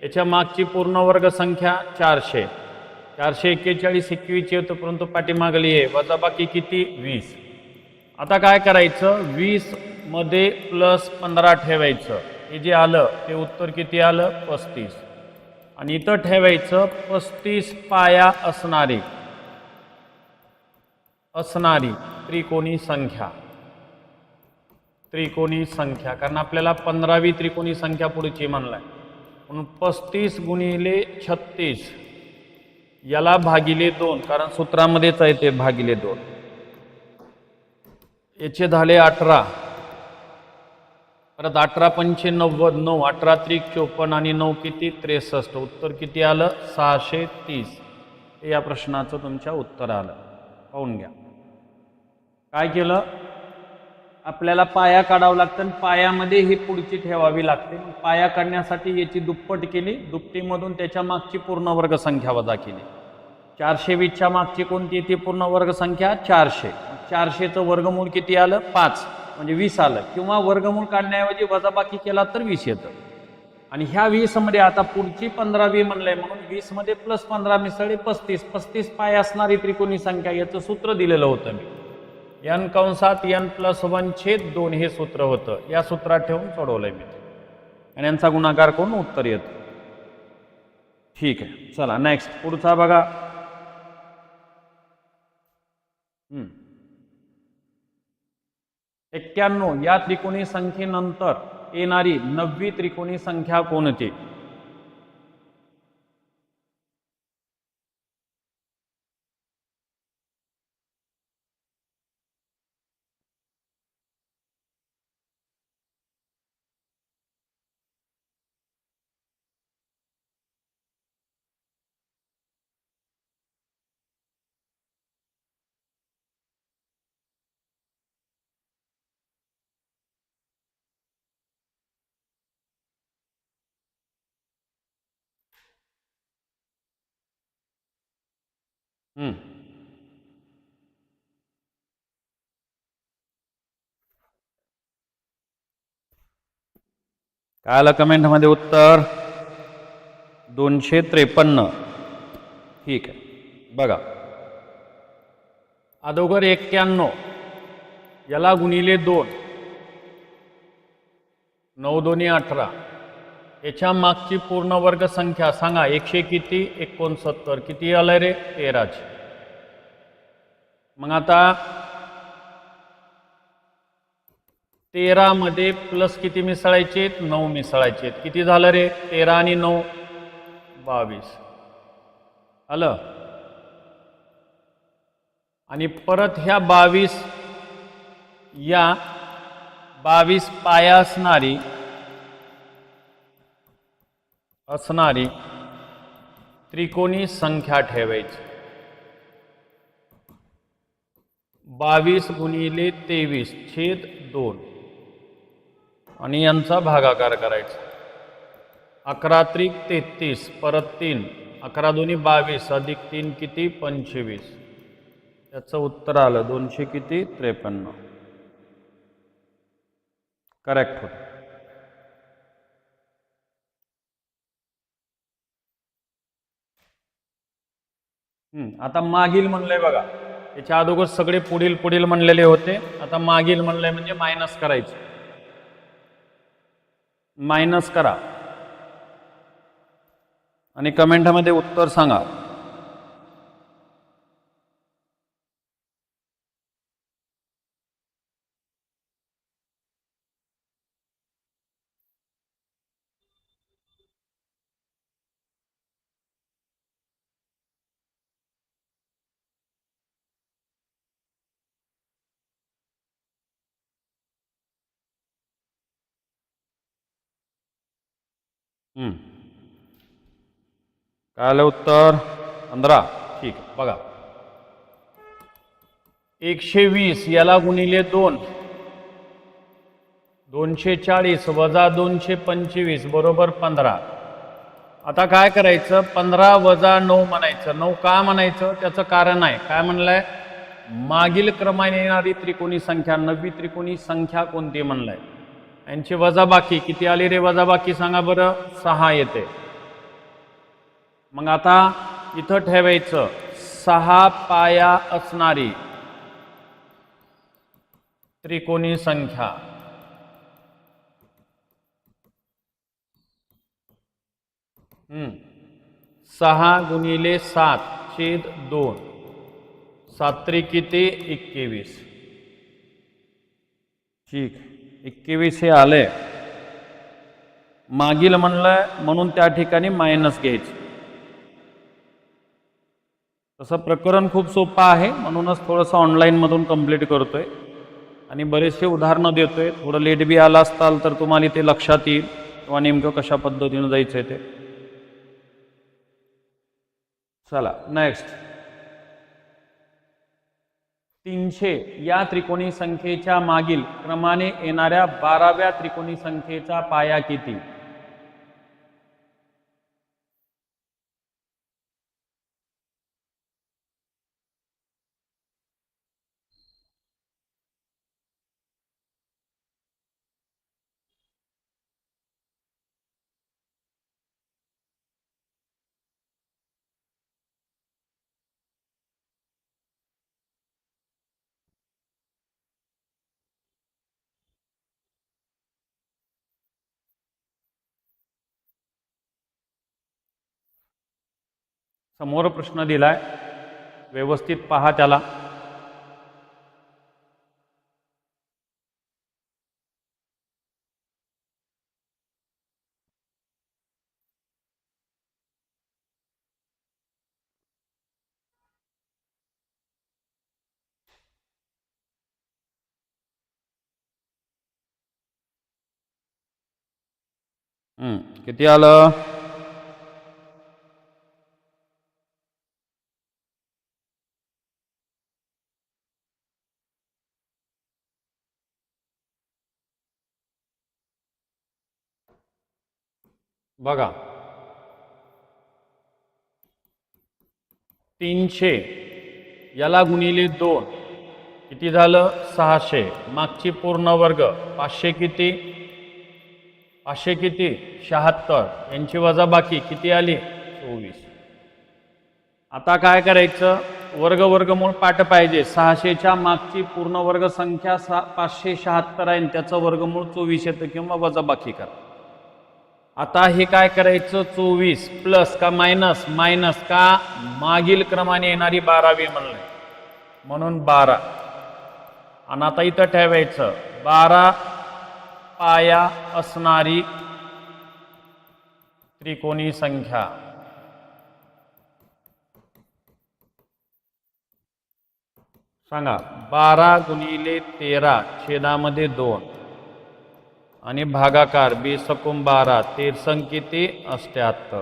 याच्या मागची पूर्ण वर्ग संख्या 400. 441 21 येतो परंतु पाठीमागली आहे वजा बाकी किती 20. आता काय करायचं 20 मध्ये प्लस 15 ठेवायचं. हे जे आलं ते उत्तर किती आलं 35. आणि इथं ठेवायचं 35 पाया असणारी त्रिकोणी संख्या. कारण आपल्याला 15वी त्रिकोणी संख्या पुढची म्हणलाय म्हणून 35 गुणिले 36 याला भागिले 2 कारण सूत्रामध्येच आहे ते भागिले 2. याचे झाले 18. परत 18 पंचे 90, 9 18 त्रिक 54 आणि 9 किती 63. उत्तर किती आलं 630. हे या प्रश्नाचं तुमच्या उत्तर आलं. पाहून घ्या. काय केलं आपल्याला पाया काढावं लागतं. पायामध्ये ही पुढची ठेवावी लागते. पाया काढण्यासाठी याची दुप्पट केली. दुपटीमधून त्याच्या मागची पूर्ण वर्ग संख्या वजा केली. 420च्या मागची कोणती ती पूर्ण वर्ग संख्या 400. 400चं वर्गमूळ किती आलं 5 म्हणजे 20 आलं. किंवा वर्गमूळ काढण्याऐवजी वजाबाकी केला तर 20 येतं. आणि ह्या 20 मध्ये आता पुढची 15वी म्हणलंय म्हणून 20 मध्ये प्लस 15 मिसळले 35. 35 पाय असणारी त्रिकोणी संख्या याचं सूत्र दिलेलं होतं मी. n कंसात n + 1/2 हे सूत्र होतं. या सूत्रात ठेवून सोडवलंय मी आणि यांचा गुणाकार करून उत्तर येतं. ठीक आहे. चला नेक्स्ट पुढचा बघा. 91 या त्रिकोणी संख्येनंतर येणारी 9वी त्रिकोणी संख्या कोणती? काय आलं कमेंट मध्ये उत्तर 253. ठीक आहे बघा. अगोदर 91 याला गुणिले 2 9 2 18 याच्या मागची पूर्ण वर्ग संख्या सांगा. 100 किती 69 किती आलं रे 13. मग आता 13 मध्ये प्लस किती मिसळायचे 9 मिसळायचे. किती झालं रे 13 आणि 9 22 आलं. आणि परत ह्या 22 या 22 पाया असणारी त्रिकोणी संख्या ठेवायची. 22 गुणिले 23 छेद 2 आणि यांचा भागाकार करायचा. 11 त्रिक 33 परत 3 11 दोन्ही 22 अधिक 3 किती 25. याचं उत्तर आलं 200 किती 53. करेक्ट होत. आता मागील म्हणलंय बघा. याच्या अगोदर सगळे पुढील म्हणलेले होते. आता मागील म्हणलंय म्हणजे मायनस करायचे. मायनस करा आणि कमेंटमध्ये उत्तर सांगा. काय आलं उत्तर 15. ठीक आहे बघा. 120 याला गुणिले 2 240 वजा 225 बरोबर 15. आता काय करायचं 15 वजा 9 म्हणायचं. 9 का म्हणायचं त्याचं कारण आहे. काय म्हणलंय मागील क्रमाने येणारी त्रिकोणी संख्या 9वी त्रिकोणी संख्या कोणती म्हणलंय. यांची वजाबाकी किती आली रे वजाबाकी सांगा बरं 6 येते. मग आता इथं ठेवायचं 6 पाया असणारी त्रिकोणी संख्या. 6 गुणिले 7 छेद 2 7 त्रिक किती 21. ठीक 21 हे आले. मागील म्हणलंय म्हणून त्या ठिकाणी मायनस घ्यायचं. तसं प्रकरण खूप सोपं आहे म्हणूनच थोडंसं ऑनलाईनमधून कंप्लीट करतोय आणि बरेचसे उदाहरणं देतोय. थोडं लेट बी आला असताल तर तुम्हाला ते लक्षात येईल किंवा नेमकं कशा पद्धतीनं जायचं आहे ते. चला नेक्स्ट. 300 या त्रिकोणी संख्येच्या मागील क्रमाने येणाऱ्या 12व्या त्रिकोणी संख्येचा पाया किती. समोर प्रश्न दिलाय व्यवस्थित पहा त्याला. किती आलं बघा. 300 याला गुणिले 2 किती झालं 600. मागची पूर्ण वर्ग 500 किती 76 यांची वजाबाकी किती आली 24. आता काय करायचं वर्गमूळ पाठ पाहिजे. 600च्या मागची पूर्ण वर्ग संख्या 576 आहे आणि त्याचं वर्गमूळ 24 येतं किंवा वजाबाकी करा. आता हे काय करायचं 24 प्लस का मायनस, मायनस का मागील क्रमाने येणारी 12वी म्हणलंय म्हणून 12. आणि आता इथं ठेवायचं 12 पाया असणारी त्रिकोणी संख्या. सांगा 12 गुणिले 13 छेदामध्ये 2 आणि भागाकार 20×12 13 किती 78.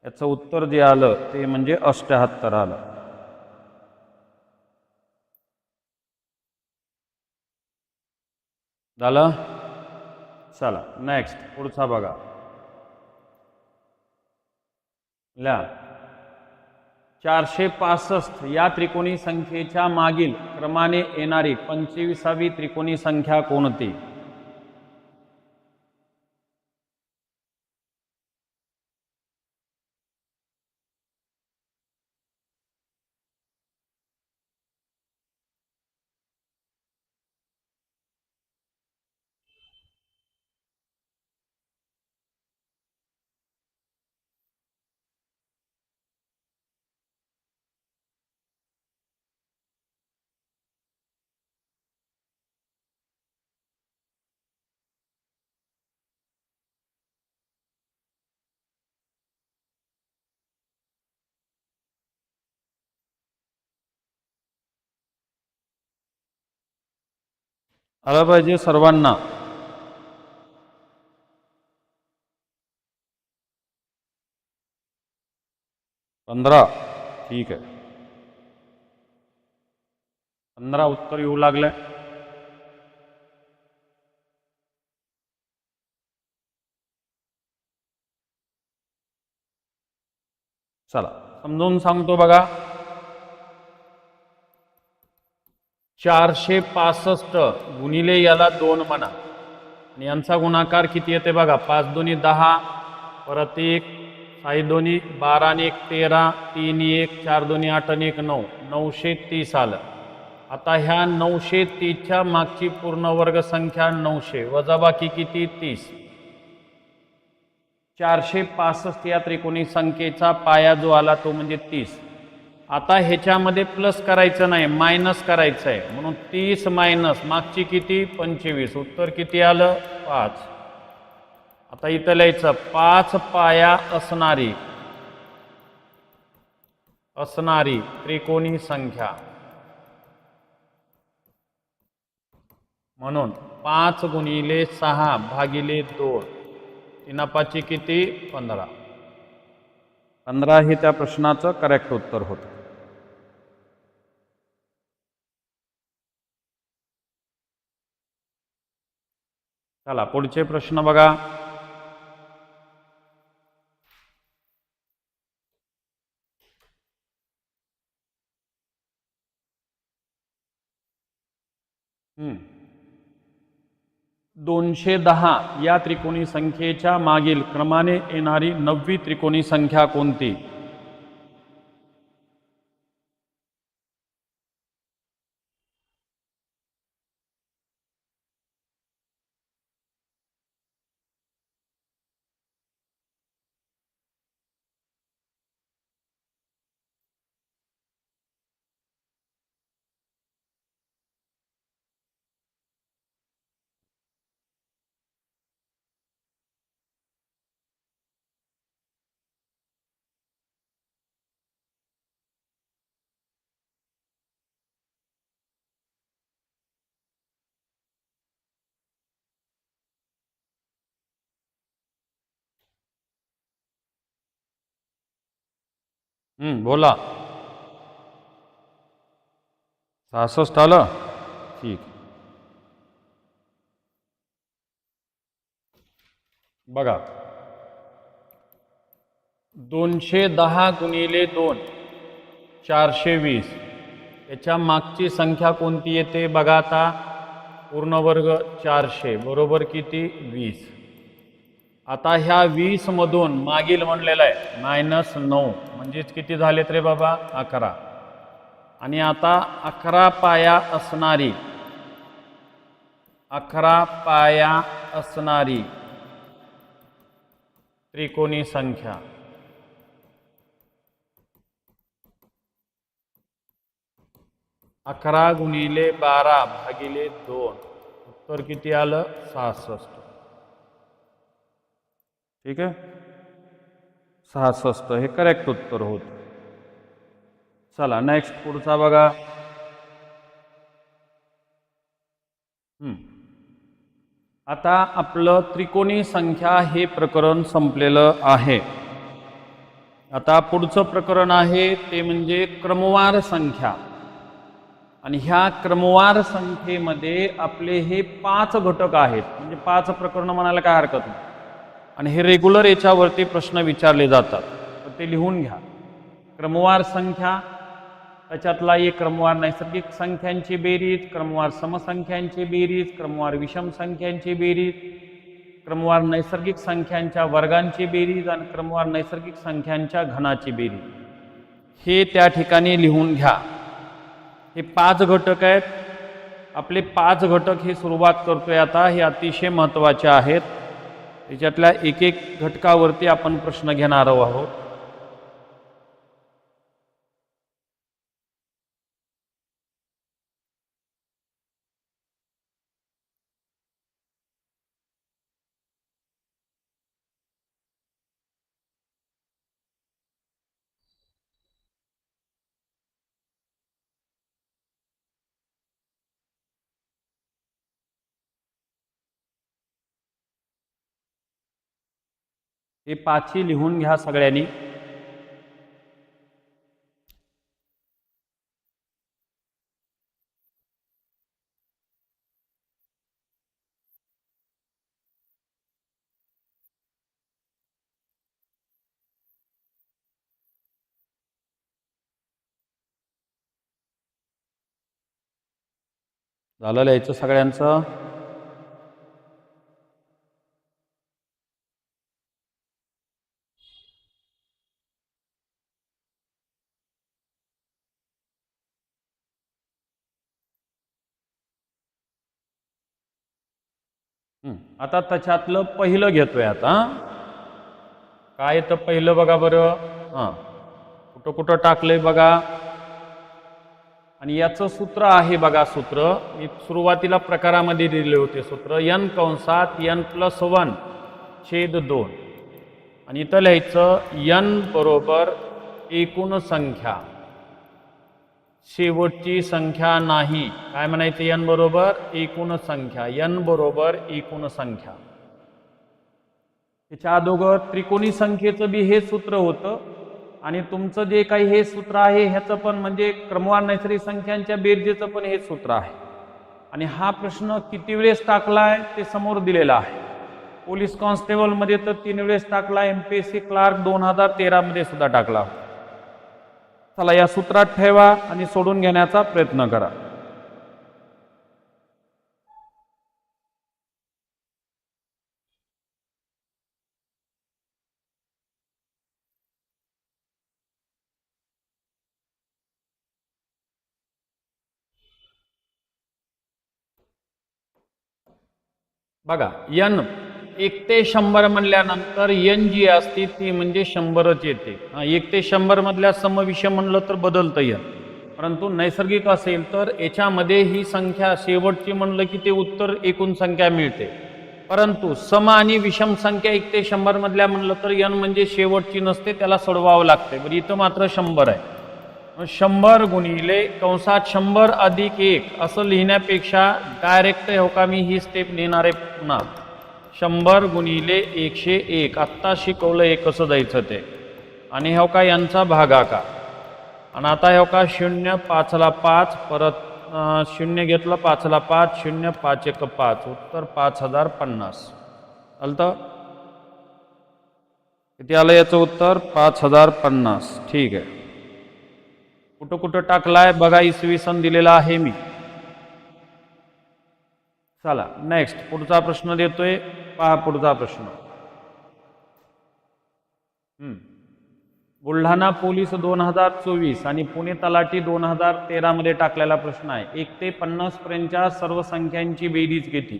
याचं उत्तर जे आलं ते म्हणजे 78 आलं. झालं. चला नेक्स्ट पुढचा बघा. ल्या 465 या त्रिकोणी संख्येच्या मागील क्रमाने येणारी 25वी त्रिकोणी संख्या कोणती? आलं पाहिजे सर्वांना. पंधरा. ठीक आहे 15 उत्तर येऊ लागलंय. चला समजून सांगतो बघा. 465 गुणिले याला 2 म्हणा आणि यांचा गुणाकार किती येते बघा. 5 दोन्ही 10 परत 1 6 दोन्ही 12 आणि 1 13 3 1 4 दोन्ही 8 आणि 1 9 930 आलं. आता ह्या 930च्या मागची पूर्ण वर्ग संख्या 900 वजाबाकी किती 30. 465 या त्रिकोणी संख्येचा पाया जो आला तो म्हणजे 30. आता ह्याच्यामध्ये प्लस करायचं नाही मायनस करायचं आहे म्हणून 30 मायनस मागची किती 25. उत्तर किती आलं 5. आता इथं लिहायचं 5 पाया असणारी त्रिकोणी संख्या म्हणून 5 गुणिले 6 भागिले 2 3 5 किती 15. 15 हे त्या प्रश्नाचं करेक्ट उत्तर होतं. चला पुढचे प्रश्न बघा. हम्म 210 या त्रिकोणी संख्येच्या मागील क्रमाने येणारी 9वी त्रिकोणी संख्या कोणती? बोला. 66 आलं. ठीक बघा 210 गुणिले 2 420 याच्या मागची संख्या कोणती येते बघा. आता पूर्ण वर्ग 400 बरोबर किती 20. आता ह्या 20 मधून मागील म्हणलेला आहे -9 म्हणजेच किती झालेत रे बाबा 11. आणि आता 11 पाया असणारी त्रिकोणी संख्या. अकरा गुणिले 12 भागिले 2 उत्तर किती आलं 66. ठीक आहे 66 हे करेक्ट उत्तर होत. चला नेक्स्ट पुढचा बघा. आता आपलं त्रिकोणी संख्या हे प्रकरण संपलेलं आहे. आता पुढचं प्रकरण आहे ते म्हणजे क्रमवार संख्या. आणि ह्या क्रमवार संख्येमध्ये आपले हे 5 घटक आहेत, म्हणजे 5 प्रकरण म्हणायला काय हरकत नाही. आणि हे रेग्युलर याच्यावरती प्रश्न विचारले जातात, तर ते लिहून घ्या. क्रमवार संख्या, त्याच्यातला एक क्रमवार नैसर्गिक संख्यांची बेरीज, क्रमवार समसंख्यांची बेरीज, क्रमवार विषम संख्यांची बेरीज, क्रमवार नैसर्गिक संख्यांच्या वर्गांची बेरीज आणि क्रमवार नैसर्गिक संख्यांच्या घनाची बेरीज. हे त्या ठिकाणी लिहून घ्या. हे 5 घटक आहेत आपले. 5 घटक हे सुरुवात करतोय आता. हे अतिशय महत्त्वाचे आहेत. त्याच्यातल्या एक एक घटकावरती आपण प्रश्न घेणार आहोत. हे 5ही लिहून घ्या सगळ्यांनी. झालं लिहायचं सगळ्यांचं. आता त्याच्यातलं पहिलं घेतोय आता. काय तर पहिलं बघा बरं. कुठं कुठं टाकलंय बघा. आणि याचं सूत्र आहे बघा. सूत्र मी सुरुवातीला प्रकारामध्ये दिले होते. सूत्र n कंसात n+1/2 आणि इथं लिहायचं n बरोबर एकूण संख्या, शेवटची संख्या नाही. काय म्हणायचं? n बरोबर एकूण संख्या. n बरोबर एकूण संख्या. त्याच्या अगोदर त्रिकोणी संख्येचं बी हे सूत्र होतं आणि तुमचं जे काही हे सूत्र आहे ह्याचं पण म्हणजे क्रमवार नैसर्गिक संख्यांच्या बेरजेचं पण हे सूत्र आहे. आणि हा प्रश्न किती वेळेस टाकलाय ते समोर दिलेला आहे. पोलीस कॉन्स्टेबल मध्ये तर 3 वेळेस टाकला. MPSC क्लार्क 2013 मध्ये सुद्धा टाकला. चला या सूत्रात ठेवा आणि सोडून घेण्याचा प्रयत्न करा. बघा n 1 ते 100 म्हणल्यानंतर n जी असते ती म्हणजे 100च येते. 1 ते 100 मधल्या समविषम म्हणलं तर बदलतं n. परंतु नैसर्गिक असेल तर याच्यामध्ये ही संख्या शेवटची म्हणलं की ते उत्तर एकूण संख्या मिळते. परंतु सम आणि विषम संख्या 1 ते 100 मधल्या म्हणलं तर n म्हणजे शेवटची नसते, त्याला सोडवावं लागते. बरं इथं मात्र 100 आहे. 100 गुणिले कंसात 100 अधिक 1 असं लिहिण्यापेक्षा डायरेक्ट हो का मी ही स्टेप लिहिणार आहे पुन्हा. 100 गुणिले 101 आत्ता शिकवलं हे कसं द्यायचं ते. आणि हो का यांचा भागाकार. आणि आता हो का 0 5 ला 5 परत 0 घेतलं 5 ला 5 0 5 1 5 उत्तर 5050 आलं. किती आलं याचं उत्तर? 5050. ठीक आहे. कुठं कुठं टाकलाय बघा. इसवी सन दिलेला आहे मी. चला नेक्स्ट पुढचा प्रश्न देतोय. पहा पुढचा प्रश्न. बुलढाणा पोलीस 2024 आणि पुणे तलाठी 2013 मध्ये टाकलेला प्रश्न आहे. 1 ते 50 पर्यंतच्या सर्व संख्यांची बेरीज किती?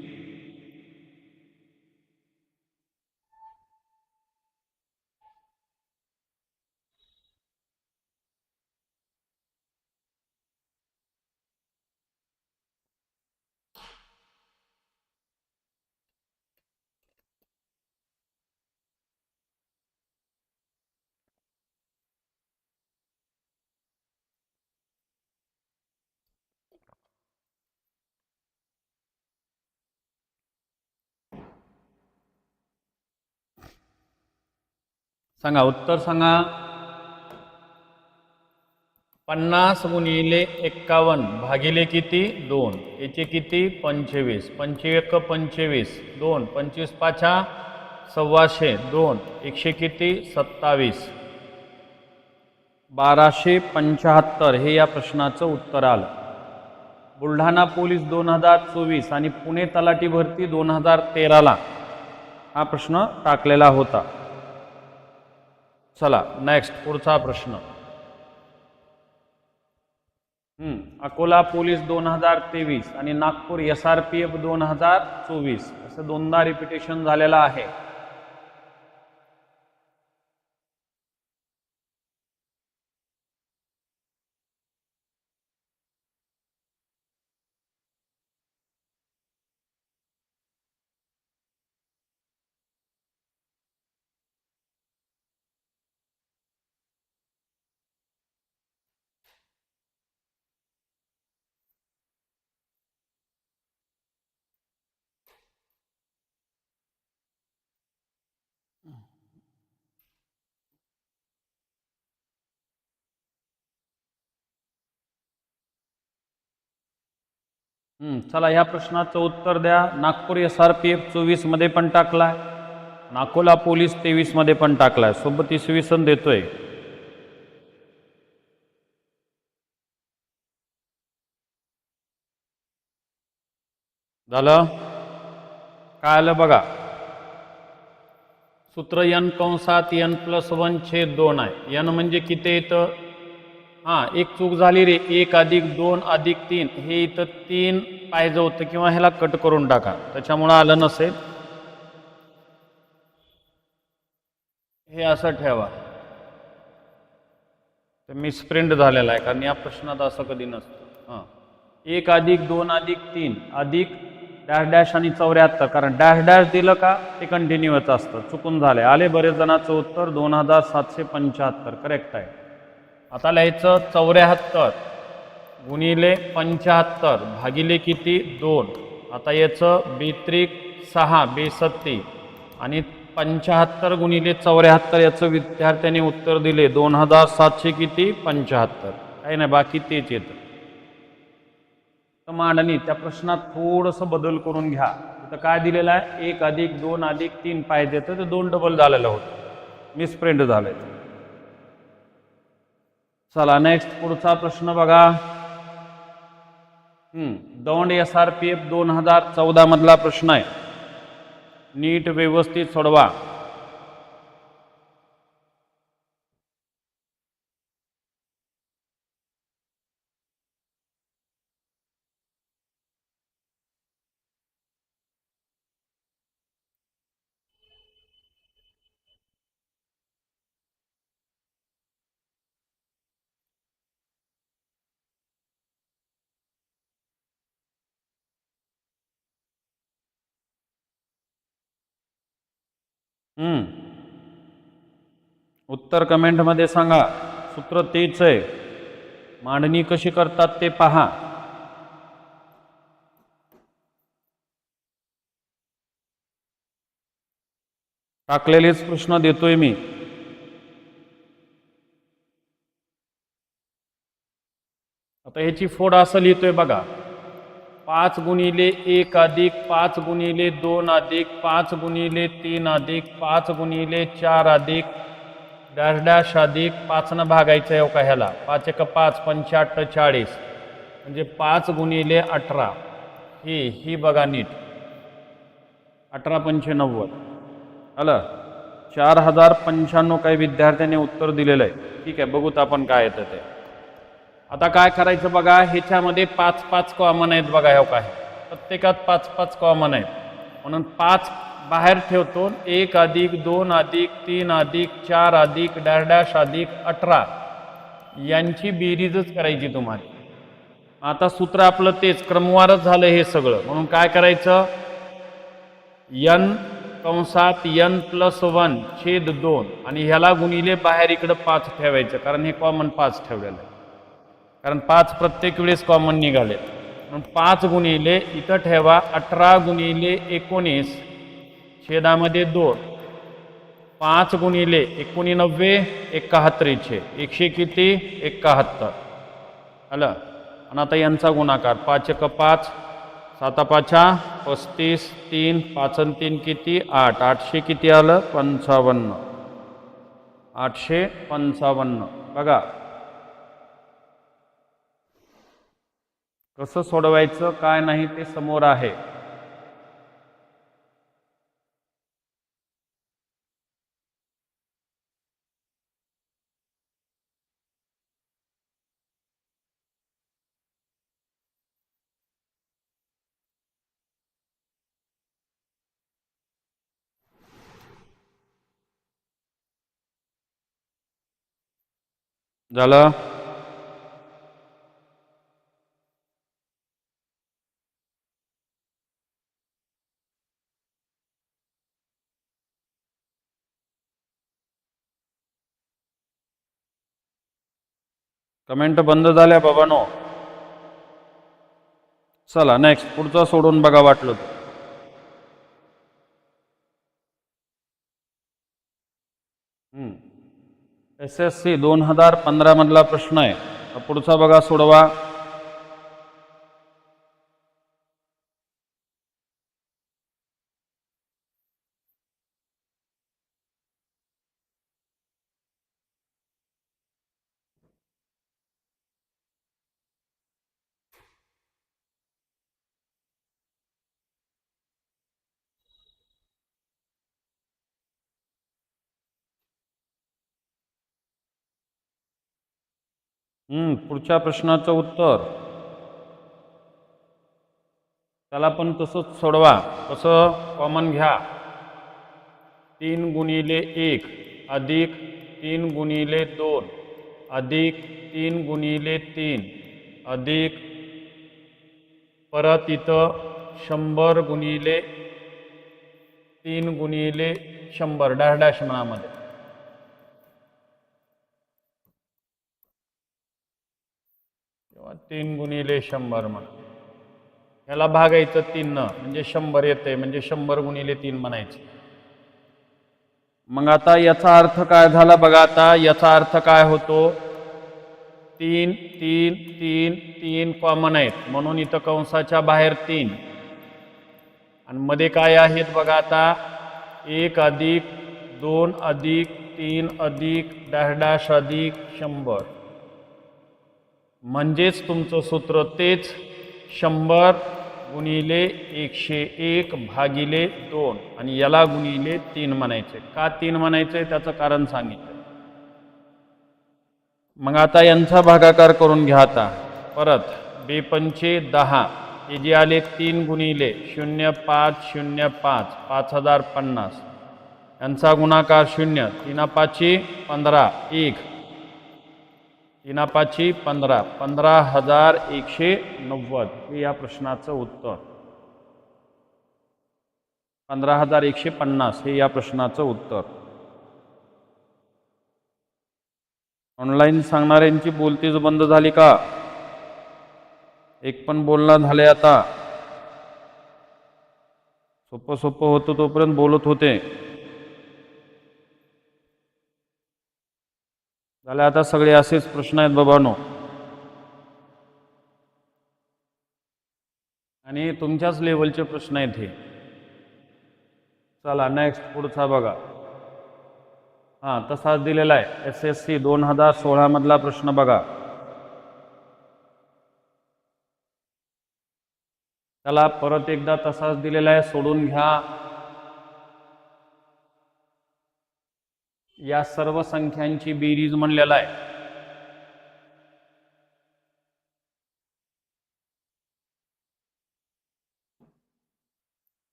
सांगा उत्तर सांगा. 50 गुणिले 51 भागिले किती 2. याचे किती 25. 25 25 2 25 पाचा 125 2 100 किती 27. 1275 हे या प्रश्नाचं उत्तर आलं. बुलढाणा पोलीस 2024 आणि पुणे तलाठी भरती 2013ला हा प्रश्न टाकलेला होता. चला नेक्स्ट पुढचा प्रश्न. अकोला पोलीस 2023 आणि नागपूर SRPF 2024 असं दोनदा रिपिटेशन झालेला आहे. चला ह्या प्रश्नाचं उत्तर द्या. नागपूर SRPF 24 मध्ये पण टाकलाय, अकोला पोलीस 23 मध्ये पण टाकलाय. सोबत इसवी सन देतोय. झालं काय आलं बघा. सूत्र n कंसात n+1/2 आहे. n म्हणजे किती येतं. एक चूक झाली रे. 1 + 2 + 3 हे इथं 3 पाहिजे होतं किंवा ह्याला कट करून टाका, त्याच्यामुळं आलं नसेल. हे असं ठेवा. तर मिसप्रिंट झालेला आहे कारण या प्रश्नात असं कधी नसतं. 1 + 2 + 3 अधिक डॅश डॅश आणि 74 कारण डॅश डॅश दिलं का ते कंटिन्यूच असतं. चुकून झालंय. आले बरेच जणांचं उत्तर 2775 करेक्ट आहे. आता लिहायचं 74 गुणिले 75 भागिले किती 2. आता याचं बेत्रिक 6 बेसत्ती आणि 75 गुणिले 74 याचं विद्यार्थ्यांनी उत्तर दिले 2700 किती 75. काही नाही बाकी तेच येतं. तर मांडणी त्या प्रश्नात थोडंसं बदल करून घ्या. तर काय दिलेलं आहे 1 + 2 + 3 पाहिजे तर ते 2 डबल झालेलं होतं. मिसप्रिंट झालंय. चला नेक्स्ट पुढचा प्रश्न बघा. दौंड SRPF 2014 मधला प्रश्न आहे. नीट व्यवस्थित सोडवा. उत्तर कमेंट मध्ये सांगा. सूत्र तेच आहे. मांडणी कशी करतात ते पहा. टाकलेलेच प्रश्न देतोय मी. आता ह्याची फोड असं लिहितोय बघा. 5 गुणिले 1 अधिक 5 गुणिले 2 अधिक 5 गुणिले 3 अधिक 5 गुणिले 4 अधिक डॅश डॅश अधिक 5 न भागायचं आहे का ह्याला. 5 × 5 = 45 म्हणजे 5 गुणिले 18 ही बघा नीट 18 × 5 = 90 आलं. 4095 काही विद्यार्थ्यांनी उत्तर दिलेलं आहे. ठीक आहे बघूत आपण काय येतं ते. आता काय करायचं बघा. ह्याच्यामध्ये 5 कॉमन आहेत बघा. हे काय प्रत्येकात 5 कॉमन आहेत म्हणून 5 बाहेर ठेवतो. 1 + 2 + 3 + 4 अधिक डॅश डॅश अधिक 18 यांची बेरीजच करायची तुम्हाला. आता सूत्र आपलं तेच क्रमवारच झालं हे सगळं. म्हणून काय करायचं n कंसात n+1/2 आणि ह्याला गुणिले बाहेर इकडं 5 ठेवायचं कारण हे कॉमन 5 ठेवलेलं आहे. कारण 5 प्रत्येक वेळेस कॉमन निघाले. म्हणून 5 गुणिले इथं ठेवा 18 गुणिले 19 छेदामध्ये 2 5 गुणिले 91 71 100 किती 71 आलं. आणि आता यांचा गुणाकार 5 × 5 7 × 5 35 3 5 आणि 3 किती 8 800 किती आलं 55 855 बघा. कसं सोडवायचं काय नाही ते समोर आहे. झालं. कमेंट बंद झाल्या बाबांनो. चला नेक्स्ट पुढचा सोडून बघा वाटलं तर. SSC 2015 मधला प्रश्न आहे. पुढचा बघा सोडवा. पुढच्या प्रश्नाचं उत्तर त्याला पण तसंच सोडवा. कसं कॉमन घ्या. 3 गुणिले 1 अधिक 3 गुणिले 2 अधिक 3 गुणिले 3 अधिक परत इथं 100 गुणिले 3 गुणिले 100 डॅश डॅश मनामध्ये 3 गुणिले 100 म्हणा. ह्याला भागायचं 3 न म्हणजे 100 येते म्हणजे 100 गुणिले 3 म्हणायचे. मग आता याचा अर्थ काय झाला बघा. आता याचा अर्थ काय होतो 3 3 3 3 कॉमन आहेत म्हणून इथं कंसाच्या बाहेर 3 आणि मध्ये काय आहेत बघा. आता 1 अधिक 2 अधिक 3 अधिक डॅश डॅश अधिक 100 म्हणजेच तुमचं सूत्र तेच 100 गुणिले 101 भागिले 2 आणि याला गुणिले 3 म्हणायचे. का 3 म्हणायचे त्याचं कारण सांगितलं. मग आता यांचा भागाकार करून घ्या. आता परत 2×5 = 10 हे जे आले 3 गुणिले 0505 5050 यांचा गुणाकार 0 3×5 = 15 1 3×5 = 15 15190 हे या प्रश्नाचं उत्तर. 15150 हे या प्रश्नाचं उत्तर. ऑनलाईन सांगणाऱ्यांची बोलतीच बंद झाली का? एक पण बोलणं झाले. आता सोपं सोपं होतं तोपर्यंत बोलत होते. झाले आता सगळे असेच प्रश्न आहेत बाबांनो. आणि तुमच्याच लेवलचे प्रश्न आहेत हे. चला नेक्स्ट पुढचा बघा. तसाच दिलेला आहे. SSC 2016 मधला प्रश्न बघा. त्याला परत एकदा तसाच दिलेला आहे. सोडून घ्या. या सर्व संख्यांची बेरीज म्हणलेला आहे.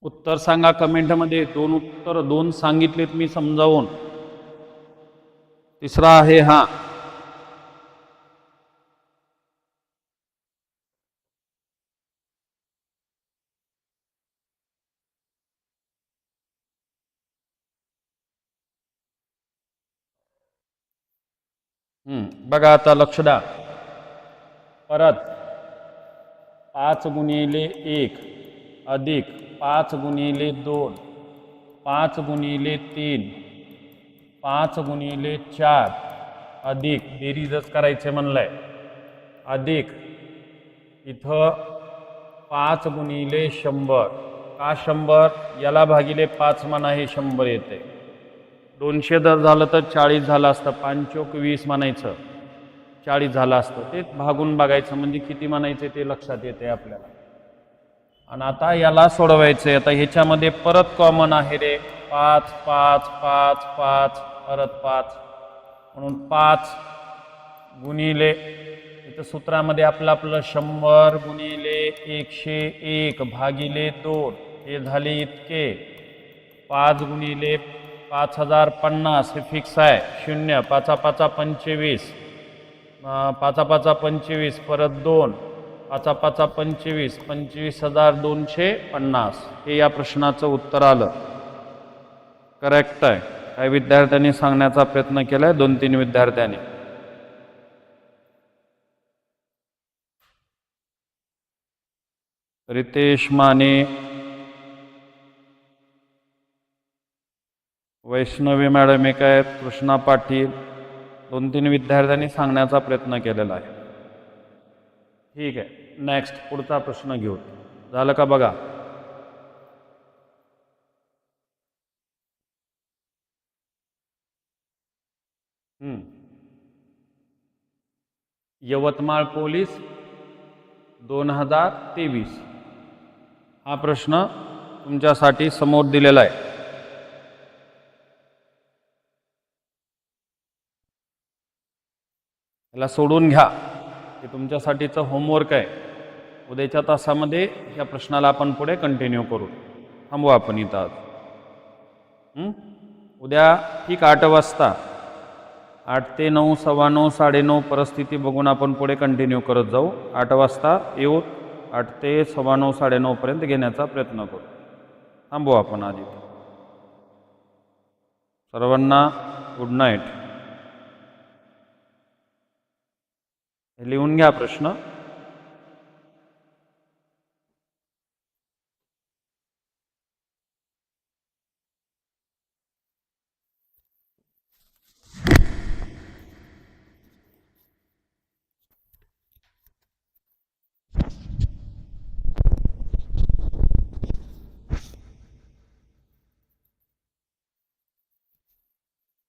उत्तर सांगा कमेंटमध्ये. 2 उत्तर 2 सांगितलेत मी समजावून. तिसरा आहे हा. बघा आता लक्ष द्या. परत 5 गुणिले 1 अधिक 5 गुणिले 2 5 गुणिले 3 5 गुणिले 4 अधिक बेरीजच करायचे म्हणलंय अधिक इथं 5 गुणिले 100 का 100 याला भागिले 5 म्हणा हे 100 येते. 200 जर झालं तर 40 झालं असतं. 5 चोक 20 म्हणायचं 40 झालं असतं. ते भागून बघायचं म्हणजे किती म्हणायचे ते लक्षात येते आपल्याला. आणि आता याला सोडवायचं. आता ह्याच्यामध्ये परत कॉमन आहे रे 5 5 5 5 परत 5 म्हणून 5 गुणिले इथं सूत्रामध्ये आपलं 100 गुणिले 101 भागिले 2 हे झाले इतके. 5 गुणिले 5050 हे फिक्स आहे 0 5 5 25 5 5 25 परत 2 5 5 25 25,250 हे या प्रश्नाचं उत्तर आलं. करेक्ट आहे. काही विद्यार्थ्यांनी सांगण्याचा प्रयत्न केलाय 2-3 विद्यार्थ्यांनी. रितेश माने, वैष्णवी मॅडम एक आहेत, कृष्णा पाटील 2-3 विद्यार्थ्यांनी सांगण्याचा प्रयत्न केलेला आहे. ठीक आहे. नेक्स्ट पुढचा प्रश्न घेऊ. झालं का बघा. यवतमाळ पोलीस 2023 हा प्रश्न तुमच्यासाठी समोर दिलेला आहे. याला सोडून घ्या. हे तुमच्यासाठीचं होमवर्क आहे. उद्याच्या तासामध्ये या प्रश्नाला आपण पुढे कंटिन्यू करू. थांबू आपण इथं आज. उद्या ठीक 8 वाजता 8 ते 9 9:15 9:30 परिस्थिती बघून आपण पुढे कंटिन्यू करत जाऊ. 8 वाजता येऊ 8 ते 9:15 9:30 पर्यंत घेण्याचा प्रयत्न करू. थांबू आपण आधी. सर्वांना गुड नाईट. लिहून घ्या प्रश्न.